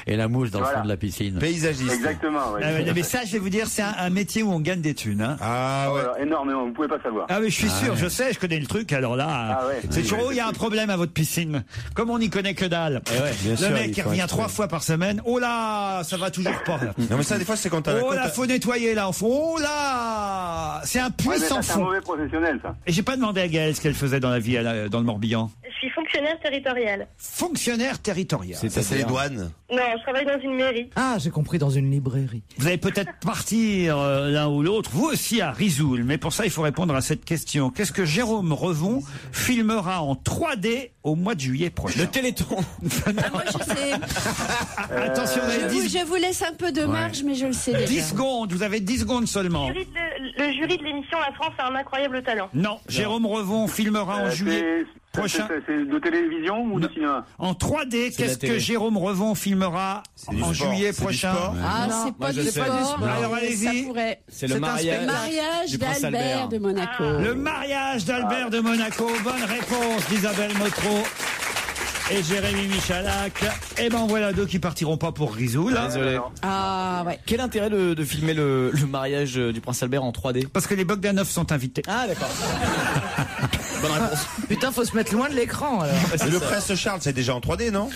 et la mouche dans le fond de la piscine. Paysagiste. Exactement, oui. Ah ouais, mais ça, je vais vous dire, c'est un métier où on gagne des thunes. Hein. Ah ouais. Voilà, énormément, vous pouvez pas savoir. Ah oui, je suis sûr, je sais, je connais le truc. Alors là, Ah ouais. c'est Oui, toujours oui, où il y a un problème à votre piscine. Comme on n'y connaît que dalle. bien Le sûr, mec il qui faut revient exprès. 3 fois par semaine. Oh là, ça va toujours pas. Non mais ça des fois c'est quand t'as Oh quand là, t'as- faut nettoyer là, au fond. Oh là, c'est un Ouais, mais puissant ça, c'est un fond. mauvais professionnel, ça. Et j'ai pas demandé à Gaëlle ce qu'elle faisait dans la vie dans le Morbihan. Je suis fonctionnaire territorial. Fonctionnaire territorial. ça c'est les douanes. Non, je travaille dans une mairie. Ah, j'ai compris, dans une librairie. Vous allez peut-être partir l'un ou l'autre, vous aussi à Risoul, mais pour ça il faut répondre à cette question. Qu'est-ce que Jérôme Revon filmera en 3D au mois de juillet prochain? Le Téléthon. Moi, je sais. Attention, vous avez 10, Je vous laisse un peu de marge, mais je le sais déjà. 10 secondes, vous avez 10 secondes seulement. Le jury de l'émission La France a un incroyable talent. Non, Jérôme Revon filmera en juillet prochain. C'est de télévision ou de cinéma? En 3D, C'est de la qu'est-ce télé. que Jérôme Revon filmera du en sport, juillet c'est du prochain? sport. Ah, Non, c'est moi, pas je du sais. sport. Non. mais Alors, allez-y. Ça pourrait. C'est le C'est un mariage. Le mariage du prince d'Albert Albert. de Monaco. Le mariage d'Albert de Monaco. Bonne réponse d'Isabelle Motro et Jérémy Michalak. Et ben voilà deux qui partiront pas pour Risoul. hein. Désolé. Ah ouais. Quel intérêt de filmer le mariage du prince Albert en 3D? Parce que les Bogdanov sont invités. Ah d'accord. Bonne réponse. Putain, faut se mettre loin de l'écran, alors. Mais le prince Charles c'est déjà en 3D non?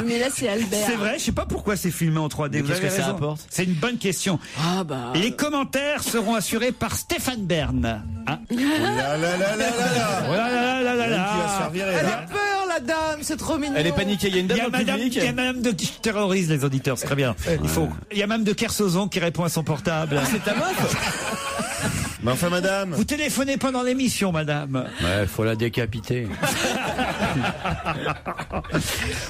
Mais là c'est Albert. C'est vrai, je sais pas pourquoi c'est filmé en 3D. Mais Vous qu'est-ce avez que ça raison. apporte C'est une bonne question. Ah bah. Les commentaires seront assurés par Stéphane Bern. Hein Oh là là là là là là. Oh là là là là là Même qui va se là. faire virer, Elle là. a peur, la dame, c'est trop mignon. Elle est paniquée. Il y a une Il y dame a dans le madame, public. il y a madame de qui terrorise les auditeurs, c'est très bien. Il y a même de Kersauzon qui répond à son portable. C'est ta meuf. Mais enfin madame. Vous téléphonez pendant l'émission, madame. Ouais, faut la décapiter.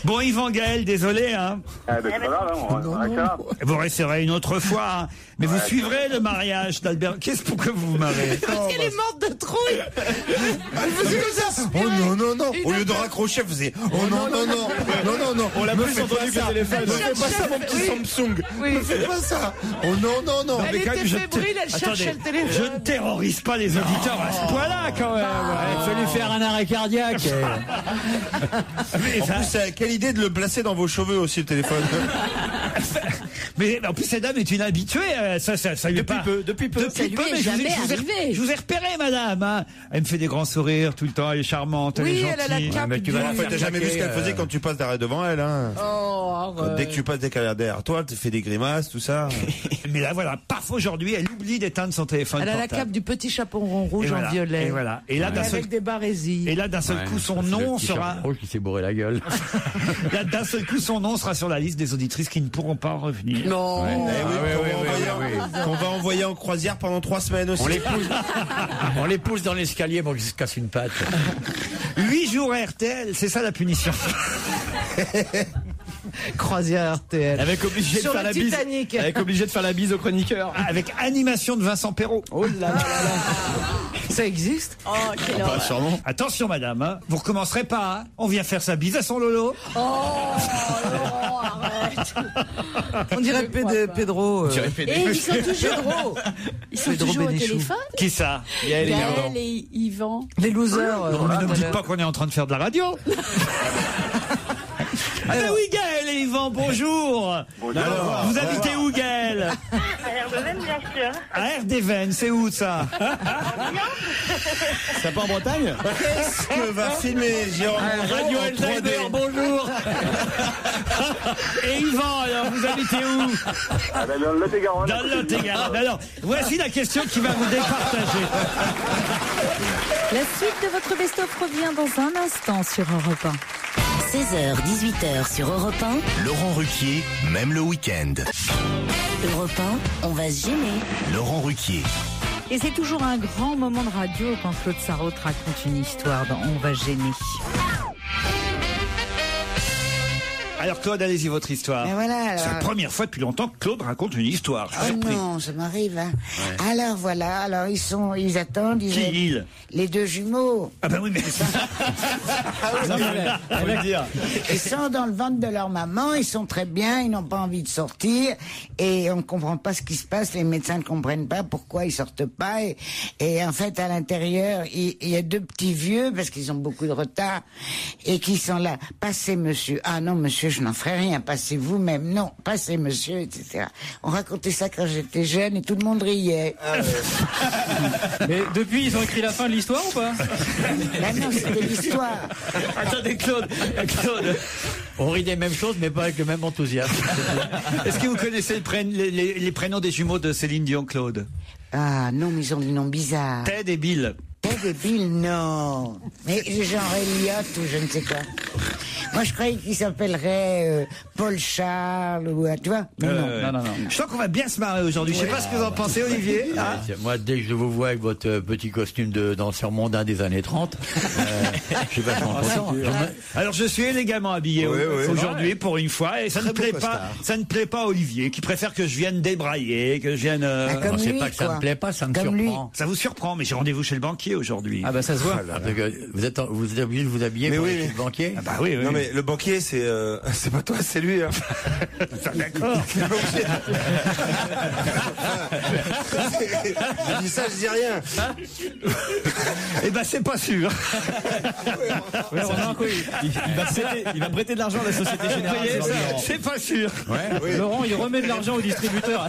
Bon, Yvan Gaël, désolé, hein. Ah, ben, c'est pas grave, hein, on restera. Vous resterez une autre fois, hein. Mais vous suivrez le mariage d'Albert. Qu'est-ce pour que vous vous marrez? Parce qu'elle est morte de trouille. Elle faisait comme ça. Oh non non non. Au lieu de raccrocher, elle faisait oh non non non non non non. On l'a Me plus fais entendu pas que le ça. téléphone. Me fais pas ça mon petit Samsung. Me fais pas ça. Oh non non non. Elle était je fébrile, elle cherchait le je téléphone. ne terrorise pas les auditeurs à ce point-là, quand même. Il faut lui faire un arrêt cardiaque. Mais, En plus, quelle idée de le placer dans vos cheveux aussi le téléphone. mais en plus, cette dame est une habituée. Ça lui est Depuis pas. peu, depuis peu. Ça lui est mais jamais je arrivé. vous ai repéré, madame. Hein. Elle me fait des grands sourires tout le temps. Elle est charmante. Elle Oui, est elle a la gentille. cape mais tu vas du- la En fait, faire t'as jamais vu ce qu'elle claquer, faisait quand tu passes devant elle, hein. Oh, Dès que tu passes derrière toi, elle te fait des grimaces, tout ça. Mais là, voilà, paf, aujourd'hui, elle oublie d'éteindre son téléphone Elle a la portable. cape du petit chaperon rouge Et voilà, en violet. et voilà. Et là, d'un seul, Avec des barésies. et là, d'un seul coup, son nom sera. Rouge qui s'est bourré la gueule. Là, d'un seul coup, son nom sera sur la liste des auditrices qui ne pourront pas revenir. famille. Non. Qu'on va envoyer en croisière pendant 3 semaines aussi. On les pousse dans l'escalier pour qu'ils se cassent une patte. 8 jours à RTL, c'est ça la punition. Croisière RTL. Avec obligé de faire la bise. Avec obligé de faire la bise au chroniqueur. Avec animation de Vincent Perrault. Oh là là là. Ça existe? Oh, quelle horreur. Sûrement. Attention madame, hein. Vous recommencerez pas, hein. On vient faire sa bise à son Lolo. Oh, Laurent, arrête. On dirait Pedro. Et ils sont toujours, Pedro au Bénichou. téléphone. Qui ça? Gaël et Yvan. Les losers. Non, mais ne me dites pas qu'on est en train de faire de la radio. Ah ben oui, Gaël et Yvan, bonjour. Alors, vous habitez où, Gaël? À Erdeven, bien sûr. À Erdeven, c'est où ça? C'est pas en Bretagne? Qu'est-ce que va filmer Jérôme Radio en 3D? Alzheimer, bonjour. Et Yvan, alors, vous habitez où? Ah ben, dans le Lot-et-Garonne. Dans le Lot-et-Garonne. Alors, voici la question qui va vous départager. La suite de votre best-of revient dans un instant sur Europe 1. 16h, 18h sur Europe 1. Laurent Ruquier, même le week-end. Europe 1, on va se gêner. Laurent Ruquier. Et c'est toujours un grand moment de radio quand Claude Sarraute raconte une histoire dans On va se gêner. Alors Claude, allez-y, votre histoire. Mais voilà, alors... C'est la première fois depuis longtemps que Claude raconte une histoire. Je suis surpris. non, ça m'arrive. Hein. Ouais. Alors voilà, alors ils attendent. Les deux jumeaux. Ah ben oui, mais... Ils sont dans le ventre de leur maman, ils sont très bien, ils n'ont pas envie de sortir et on ne comprend pas ce qui se passe, les médecins ne comprennent pas pourquoi ils sortent pas et en fait à l'intérieur il y a deux petits vieux parce qu'ils ont beaucoup de retard et qui sont là. Passez monsieur, ah non monsieur je n'en ferai rien, passez vous-même, non, passez monsieur, etc. On racontait ça quand j'étais jeune et tout le monde riait. Mais depuis ils ont écrit la fin de l'histoire ou pas? Là non, c'était l'histoire. Attendez Claude, on rit des mêmes choses mais pas avec le même enthousiasme. Est-ce que vous connaissez les prénoms des jumeaux de Céline Dion, Claude? Ah non, mais ils ont des noms bizarres. Ted et Bill. Ted et Bill, non. Mais genre Elliot ou je ne sais quoi. Moi, je croyais qu'il s'appellerait Paul Charles ou tu vois. Mais non. Je sens qu'on va bien se marrer aujourd'hui. Je sais pas ce que vous en pensez, Olivier. Hein? Moi, dès que je vous vois avec votre petit costume de danseur mondain des années 30, je suis vachement content. Alors, je suis élégamment habillé aujourd'hui pour une fois et ça ne plaît pas à Olivier qui préfère que je vienne débrailler, que je vienne. Comme c'est lui, pas que ça me plaît pas, ça me surprend. Lui. Ça vous surprend, mais j'ai rendez-vous chez le banquier aujourd'hui. Ah bah ça se voit. Vous êtes obligé de vous habiller pour aller chez le banquier? Ah bah oui. Non mais le banquier c'est pas toi, c'est lui. Hein. D'accord. Je dis ça, je dis rien. Eh ben c'est pas sûr. Il va prêter de l'argent à la Société Générale. C'est pas sûr. Laurent, il remet de l'argent au distributeur.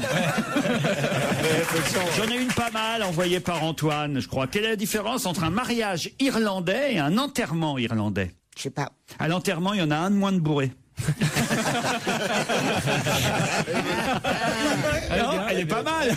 J'en ai une pas mal envoyée par Antoine, je crois. Quelle est la différence entre un mariage irlandais et un enterrement irlandais? Je sais pas. À l'enterrement, il y en a un de moins de bourré. Elle est pas mal.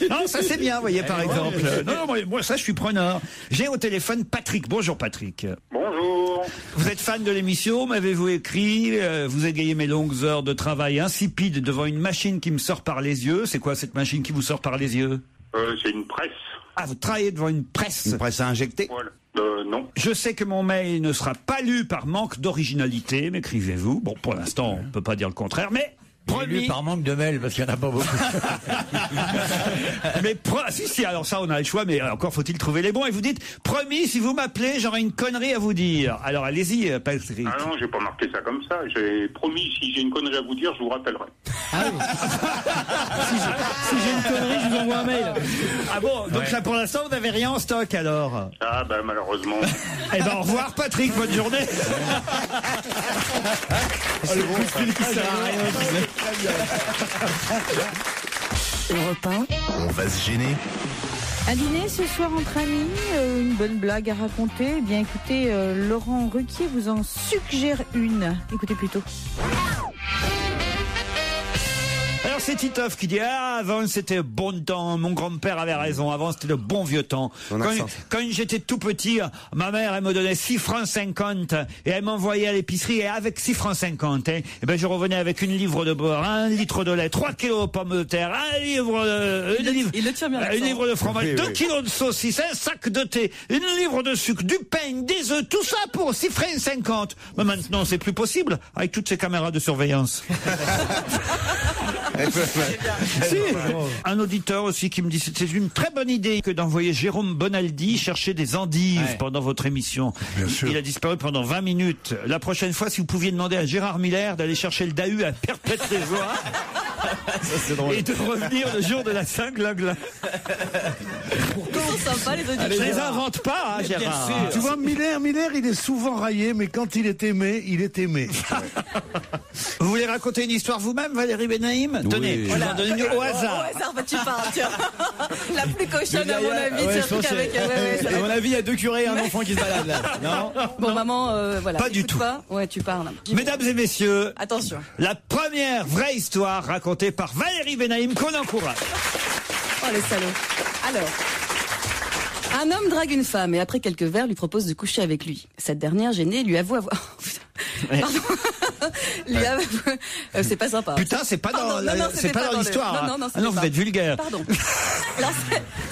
Non, ça c'est bien, vous voyez, par exemple. Non, moi ça je suis preneur. J'ai au téléphone Patrick. Bonjour Patrick. Bonjour. Vous êtes fan de l'émission, m'avez-vous écrit, vous égayez mes longues heures de travail insipides devant une machine qui me sort par les yeux. C'est quoi cette machine qui vous sort par les yeux? C'est une presse. Ah, vous travaillez devant une presse. Une presse à injecter? Voilà. Non. Je sais que mon mail ne sera pas lu par manque d'originalité, m'écrivez-vous. Bon, pour l'instant, on peut pas dire le contraire, mais... Promis. Par manque de mail, parce qu'il n'y en a pas beaucoup. Mais si, alors ça, on a le choix, mais encore faut-il trouver les bons. Et vous dites, promis, si vous m'appelez, j'aurai une connerie à vous dire. Alors allez-y, Patrick. Ah non, j'ai pas marqué ça comme ça. J'ai promis, si j'ai une connerie à vous dire, je vous rappellerai. Ah oui. si j'ai une connerie, je vous envoie un mail. Ah bon, donc là, pour l'instant, vous n'avez rien en stock, alors? Ah ben, malheureusement. Eh ben, au revoir, Patrick, bonne journée. Le coup de fil qui sert à rien. Europe 1. On va se gêner. Un dîner ce soir entre amis, une bonne blague à raconter. Eh bien écoutez, Laurent Ruquier vous en suggère une. Écoutez plutôt. Alors c'est Titoff qui dit avant c'était bon temps, mon grand-père avait raison, avant c'était le bon vieux temps. Quand j'étais tout petit, ma mère elle me donnait 6 francs 50 et elle m'envoyait à l'épicerie et avec 6 francs 50 et ben je revenais avec une livre de beurre, 1 litre de lait, 3 kilos de pommes de terre, un livre de fromage, 2 kilos de saucisses, un sac de thé, une livre de sucre, du pain, des œufs, tout ça pour 6 francs 50. Mais maintenant c'est plus possible avec toutes ces caméras de surveillance. Si. Un auditeur aussi qui me dit c'est une très bonne idée que d'envoyer Jérôme Bonaldi chercher des endives pendant votre émission. Il a disparu pendant 20 minutes. La prochaine fois, si vous pouviez demander à Gérard Miller d'aller chercher le Dahu à Perpète-les-Oies et de revenir le jour de la Saint-Glagla. Ils sont sympas les auditeurs. Je les invente pas, Gérard. Tu vois, Miller, il est souvent raillé, mais quand il est aimé, il est aimé. Vous voulez raconter une histoire vous-même, Valérie Benaïm? Tenez, je vous en donne une au hasard. Au hasard, tu parles, tiens. La plus cochonne, à mon avis, c'est un truc avec... À mon avis, il y a 2 curés et un enfant qui se baladent là. Non? Bon, maman, voilà. Pas du tout. Ouais, tu parles. Mesdames et messieurs, attention. La première vraie histoire racontée par Valérie Benaïm qu'on encourage. Oh, les salauds. Alors... Un homme drague une femme et après quelques verres lui propose de coucher avec lui. Cette dernière, gênée, lui avoue avoir... Pardon. C'est pas sympa. Putain, c'est pas dans l'histoire. Non, vous êtes vulgaire. Pardon. Alors,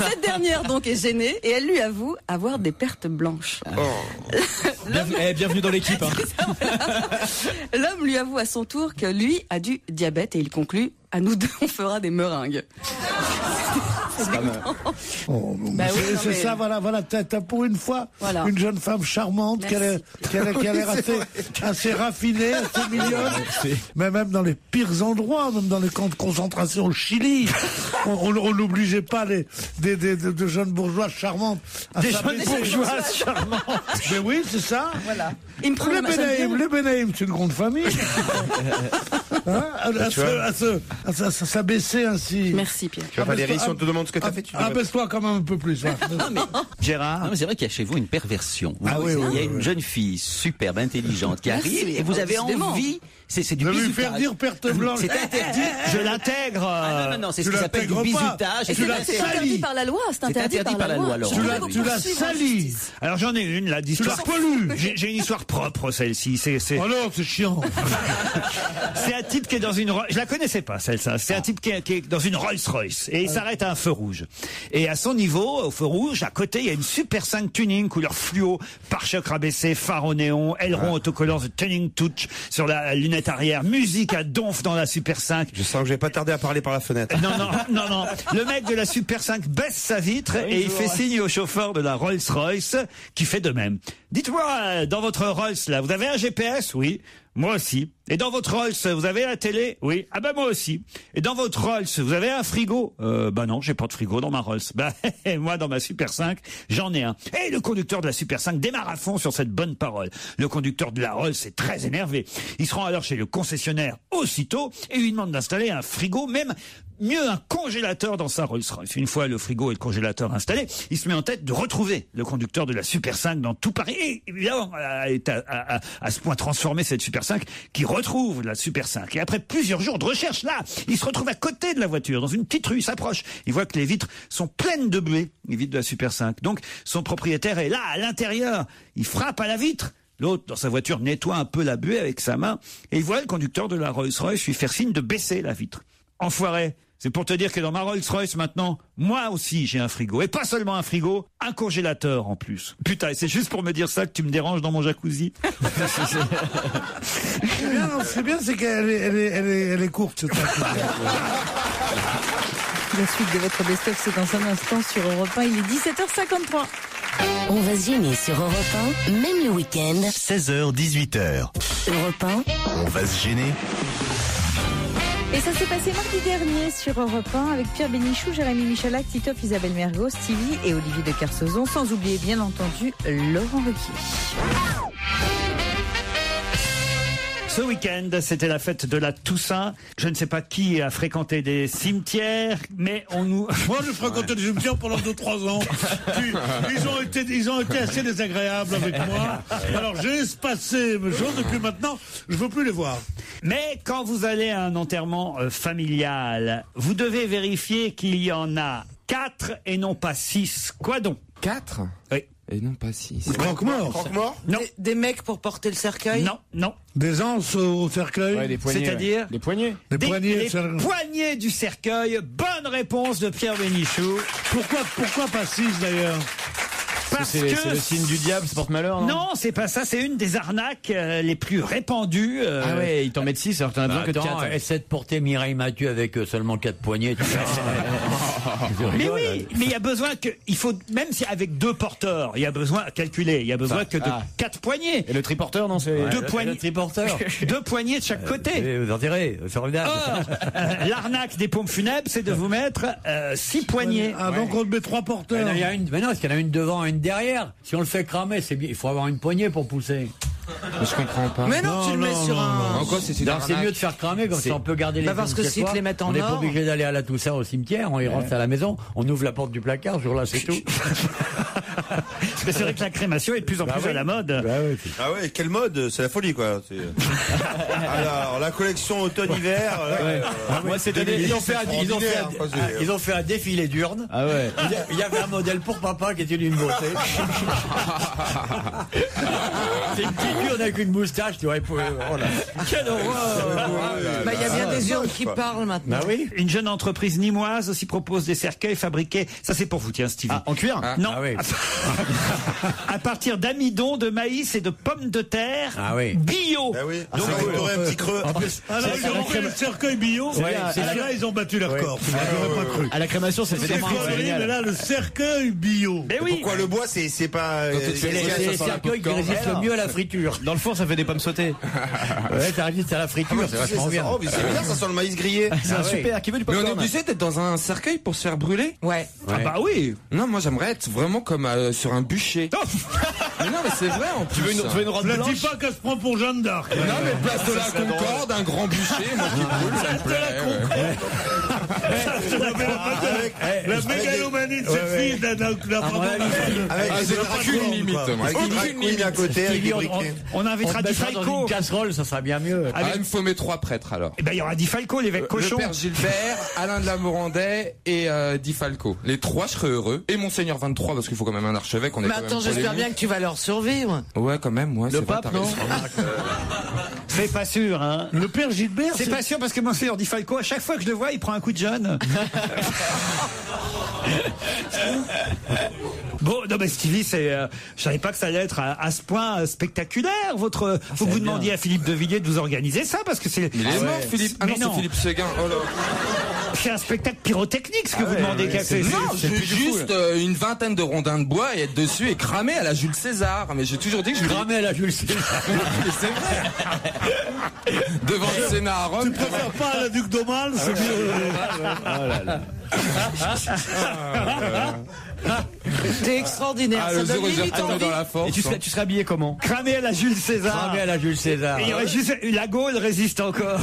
cette dernière donc est gênée et elle lui avoue avoir des pertes blanches. Bienvenue dans l'équipe. L'homme lui avoue à son tour que lui a du diabète et il conclut: à nous deux, on fera des meringues. C'est ça, voilà, t'as pour une fois une jeune femme charmante qui a l'air assez raffinée, assez mignonne, mais même dans les pires endroits, même dans les camps de concentration au Chili, on n'obligeait pas de jeunes bourgeois charmantes. Des jeunes bourgeois charmantes. Mais oui, c'est ça. Voilà. Les Benaïm, c'est une grande famille. À s'abaisser ainsi. Merci Pierre. Tu vois, Valérie, si on te demande ce que t'as fait, tu abaisse-toi quand même un peu plus. Gérard, c'est vrai qu'il y a chez vous une perversion. Ah oui, il y a une jeune fille superbe, intelligente qui arrive et vous avez envie. C'est du bizutage. lui faire dire perte blanche. C'est interdit. Je l'intègre. Non, c'est ce qui s'appelle du bizutage. Tu l'as C'est interdit par la loi. C'est interdit par la loi. Tu l'as sali. Alors j'en ai une là d'histoire. J'ai une histoire propre celle-ci. Oh non, c'est chiant. C'est un type qui est dans une. Je la connaissais pas celle-là. C'est un type qui est dans une Rolls-Royce et il s'arrête à un feu rouge. Et à son niveau, au feu rouge, à côté, il y a une Super 5 tuning couleur fluo, pare-choc rabaissé, phare au néon, aileron autocollant, The Tuning Touch sur la lunette arrière, musique à donf dans la Super 5. Je sens que je vais pas tarder à parler par la fenêtre. Non. Le mec de la Super 5 baisse sa vitre et il fait signe au chauffeur de la Rolls-Royce qui fait de même. Dites-moi, dans votre Rolls là, vous avez un GPS? Oui. Moi aussi. Et dans votre Rolls, vous avez la télé? Oui. Ah bah moi aussi. Et dans votre Rolls, vous avez un frigo? Bah non, j'ai pas de frigo dans ma Rolls. Bah moi dans ma Super 5, j'en ai un. Et le conducteur de la Super 5 démarre à fond sur cette bonne parole. Le conducteur de la Rolls est très énervé. Il se rend alors chez le concessionnaire aussitôt et lui demande d'installer un frigo, même mieux un congélateur dans sa Rolls-Royce. Une fois le frigo et le congélateur installés, il se met en tête de retrouver le conducteur de la Super 5 dans tout Paris. Et évidemment, est à ce point transformé cette Super 5 qui retrouve la Super 5. Et après plusieurs jours de recherche, là, il se retrouve à côté de la voiture, dans une petite rue, il s'approche. Il voit que les vitres sont pleines de buée, les vitres de la Super 5. Donc, son propriétaire est là, à l'intérieur. Il frappe à la vitre. L'autre, dans sa voiture, nettoie un peu la buée avec sa main. Et il voit le conducteur de la Rolls-Royce lui faire signe de baisser la vitre. Enfoiré. C'est pour te dire que dans ma Rolls-Royce maintenant, moi aussi j'ai un frigo. Et pas seulement un frigo, un congélateur en plus. Putain, et c'est juste pour me dire ça que tu me déranges dans mon jacuzzi. C'est bien, c'est qu'elle est courte. Cette La suite de votre best-of, c'est dans un instant sur Europe 1. Il est 17h53. On va se gêner sur Europe 1, même le week-end. 16h, 18h. Europe 1. On va se gêner. Et ça s'est passé mardi dernier sur Europe 1 avec Pierre Bénichou, Jérémy Michalak, Titoff, Isabelle Mergo, Stevie et Olivier de Kersauzon, sans oublier bien entendu Laurent Ruquier. Ce week-end, c'était la fête de la Toussaint. Je ne sais pas qui a fréquenté des cimetières, mais on nous... Moi, j'ai fréquenté des cimetières pendant 2-3 ans. Ils ont été assez désagréables avec moi. Alors, j'ai espacé mes choses et puis maintenant, je veux plus les voir. Mais quand vous allez à un enterrement familial, vous devez vérifier qu'il y en a 4 et non pas 6. Quoi donc? 4? Oui. Et non pas 6. Croque-mort. Non. Des mecs pour porter le cercueil? Non. Des anses au cercueil? Ouais, des poignées. C'est-à-dire? Les poignées. Des poignées. Les poignées du cercueil. Bonne réponse de Pierre Bénichou. Pourquoi pas 6 d'ailleurs? Parce c'est le signe du diable, ça porte malheur, non? Non, c'est pas ça, c'est une des arnaques les plus répandues. Ah ouais, ils t'en mettent 6 alors que t'en as besoin que de 4. Essaie de porter Mireille Mathieu avec seulement 4 poignées. Tu mais oui, mais il y a besoin que, il faut, même si avec 2 porteurs, il y a besoin, calculer, il y a besoin que de 4 poignées. Et le triporteur, non, c'est... 2 poignées. Le triporteur. 2 poignées de chaque côté. Vous enterrez, formidable. Or, l'arnaque des pompes funèbres, c'est de vous mettre 6 poignées. Ah, donc on te met 3 porteurs. Il y a une, mais non, parce qu'il y en a une devant et une derrière. Si on le fait cramer, c'est bien. Il faut avoir une poignée pour pousser. Mais je comprends pas. Mais non, tu le mets sur un... En quoi c'est mieux de faire cramer, comme ça on peut garder les Bah parce que si tu les mets en or... On n'est pas obligé d'aller à la Toussaint au cimetière, on y rentre à la maison, on ouvre la porte du placard, ce jour-là c'est tout. Mais c'est vrai que la crémation est de plus en plus à la mode. Ah ouais, quelle mode? C'est la folie, quoi. Alors, la collection automne-hiver. Moi, c'est ils ont fait un défilé d'urnes. Ah ouais. Il y avait un modèle pour papa qui était d'une beauté. C'est une petite urne avec une moustache, tu vois. Quelle horreur! Il y a bien des urnes qui parlent maintenant. Bah oui. Une jeune entreprise nîmoise aussi propose des cercueils fabriqués. Ça, c'est pour vous, tiens, Stevie. En cuir? Non. Ah oui. À partir d'amidon, de maïs et de pommes de terre. Ah oui. Bio. Ah oui. Donc, il aurait un petit creux. Alors, ils ont fait le cercueil bio. Là, ils ont battu leur corps. J'aurais pas cru. À la crémation, c'est C'est mais là, le cercueil bio. Mais oui. Pourquoi le bois, c'est pas... C'est les cercueils qui résistent le mieux à la friture. Dans le fond, ça fait des pommes sautées. Ouais, ça résiste à la friture, c'est vachement bien. Oh, mais c'est bien, ça sent le maïs grillé. C'est super. Qui veut du Mais popcorn? on est obligé d'être dans un cercueil pour se faire brûler? Ouais. Ah bah oui. Non, moi j'aimerais être vraiment comme sur un bûcher. Mais non, mais c'est vrai en plus. Tu veux une robe Ne blanche? dis pas qu'elle se prend pour Jeanne d'Arc. Non, mais place de la Concorde, un grand bûcher, moi qui brûle, ça me plaît. La mégalomanie de cette fille d'un Avec j'ai aucune limite, moi. Avec une drag queen à côté, avec des briquets. On invitera Dans Falco. une casserole, ça sera bien mieux. Ah, il me faut mes 3 prêtres alors. Eh ben, il y aura Di Falco, l'évêque Le cochon. père Gilbert, Alain de la Morandais et Di Falco. Les 3, je serais heureux. Et Monseigneur 23, parce qu'il faut quand même un archevêque. On est Mais quand même attends, j'espère bien que tu vas leur survivre. Ouais, quand même, ouais. Le pape, non? C'est pas sûr, hein. Le père Gilbert, C'est pas sûr parce que Monseigneur Di Falco, à chaque fois que je le vois, il prend un coup de jeune. Bon, non mais Stevie, je savais pas que ça allait être à ce point spectaculaire. Faut que vous demandiez à Philippe de Villiers de vous organiser ça parce que c'est. Il est mort, Philippe. Ah non, c'est Philippe Seguin. Oh là. C'est un spectacle pyrotechnique ce que vous demandez. Non, c'est juste une vingtaine de rondins de bois et être dessus et cramer à la Jules César. Mais j'ai toujours dit que je Cramer à la Jules César. Mais c'est vrai. Devant le Sénat à Rome. tu préfères pas à la Duc d'Aumale, c'est mieux. Oh là là. C'est extraordinaire. Ah, le Ça jour donne où j'ai limite retourné envie. dans la force. Et tu serais habillé comment? Cramer à la Jules César. Cramer à la Jules César. Et il y aurait juste la Gaule résiste encore.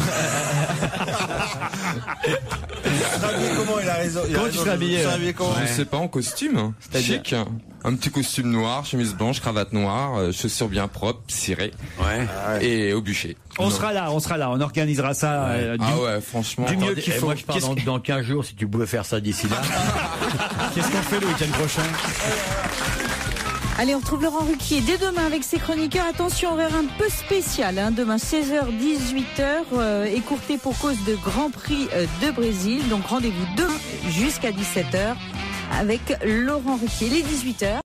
Comment il a raison? Comment tu serais habillé? Je sais pas, en costume. Chic. Un petit costume noir, chemise blanche, cravate noire, chaussures bien propres, cirées. Ouais. Et au bûcher. On sera là, on organisera ça. Ah ouais, franchement. Du mieux qu'il faut. Moi, je pars dans 15 jours, si tu pouvais faire ça d'ici là. Qu'est-ce qu'on fait le week-end prochain? Allez, on retrouve Laurent Ruquier dès demain avec ses chroniqueurs. Attention, horaire un peu spécial. Demain, 16h, 18h, écourté pour cause de Grand Prix de Brésil. Donc, rendez-vous demain jusqu'à 17h avec Laurent Ruquier. Les 18h.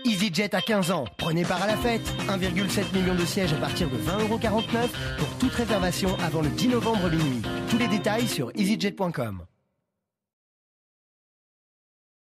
EasyJet à 15 ans. Prenez part à la fête. 1,7 million de sièges à partir de 20,49 € pour toute réservation avant le 10 novembre minuit. Tous les détails sur easyjet.com.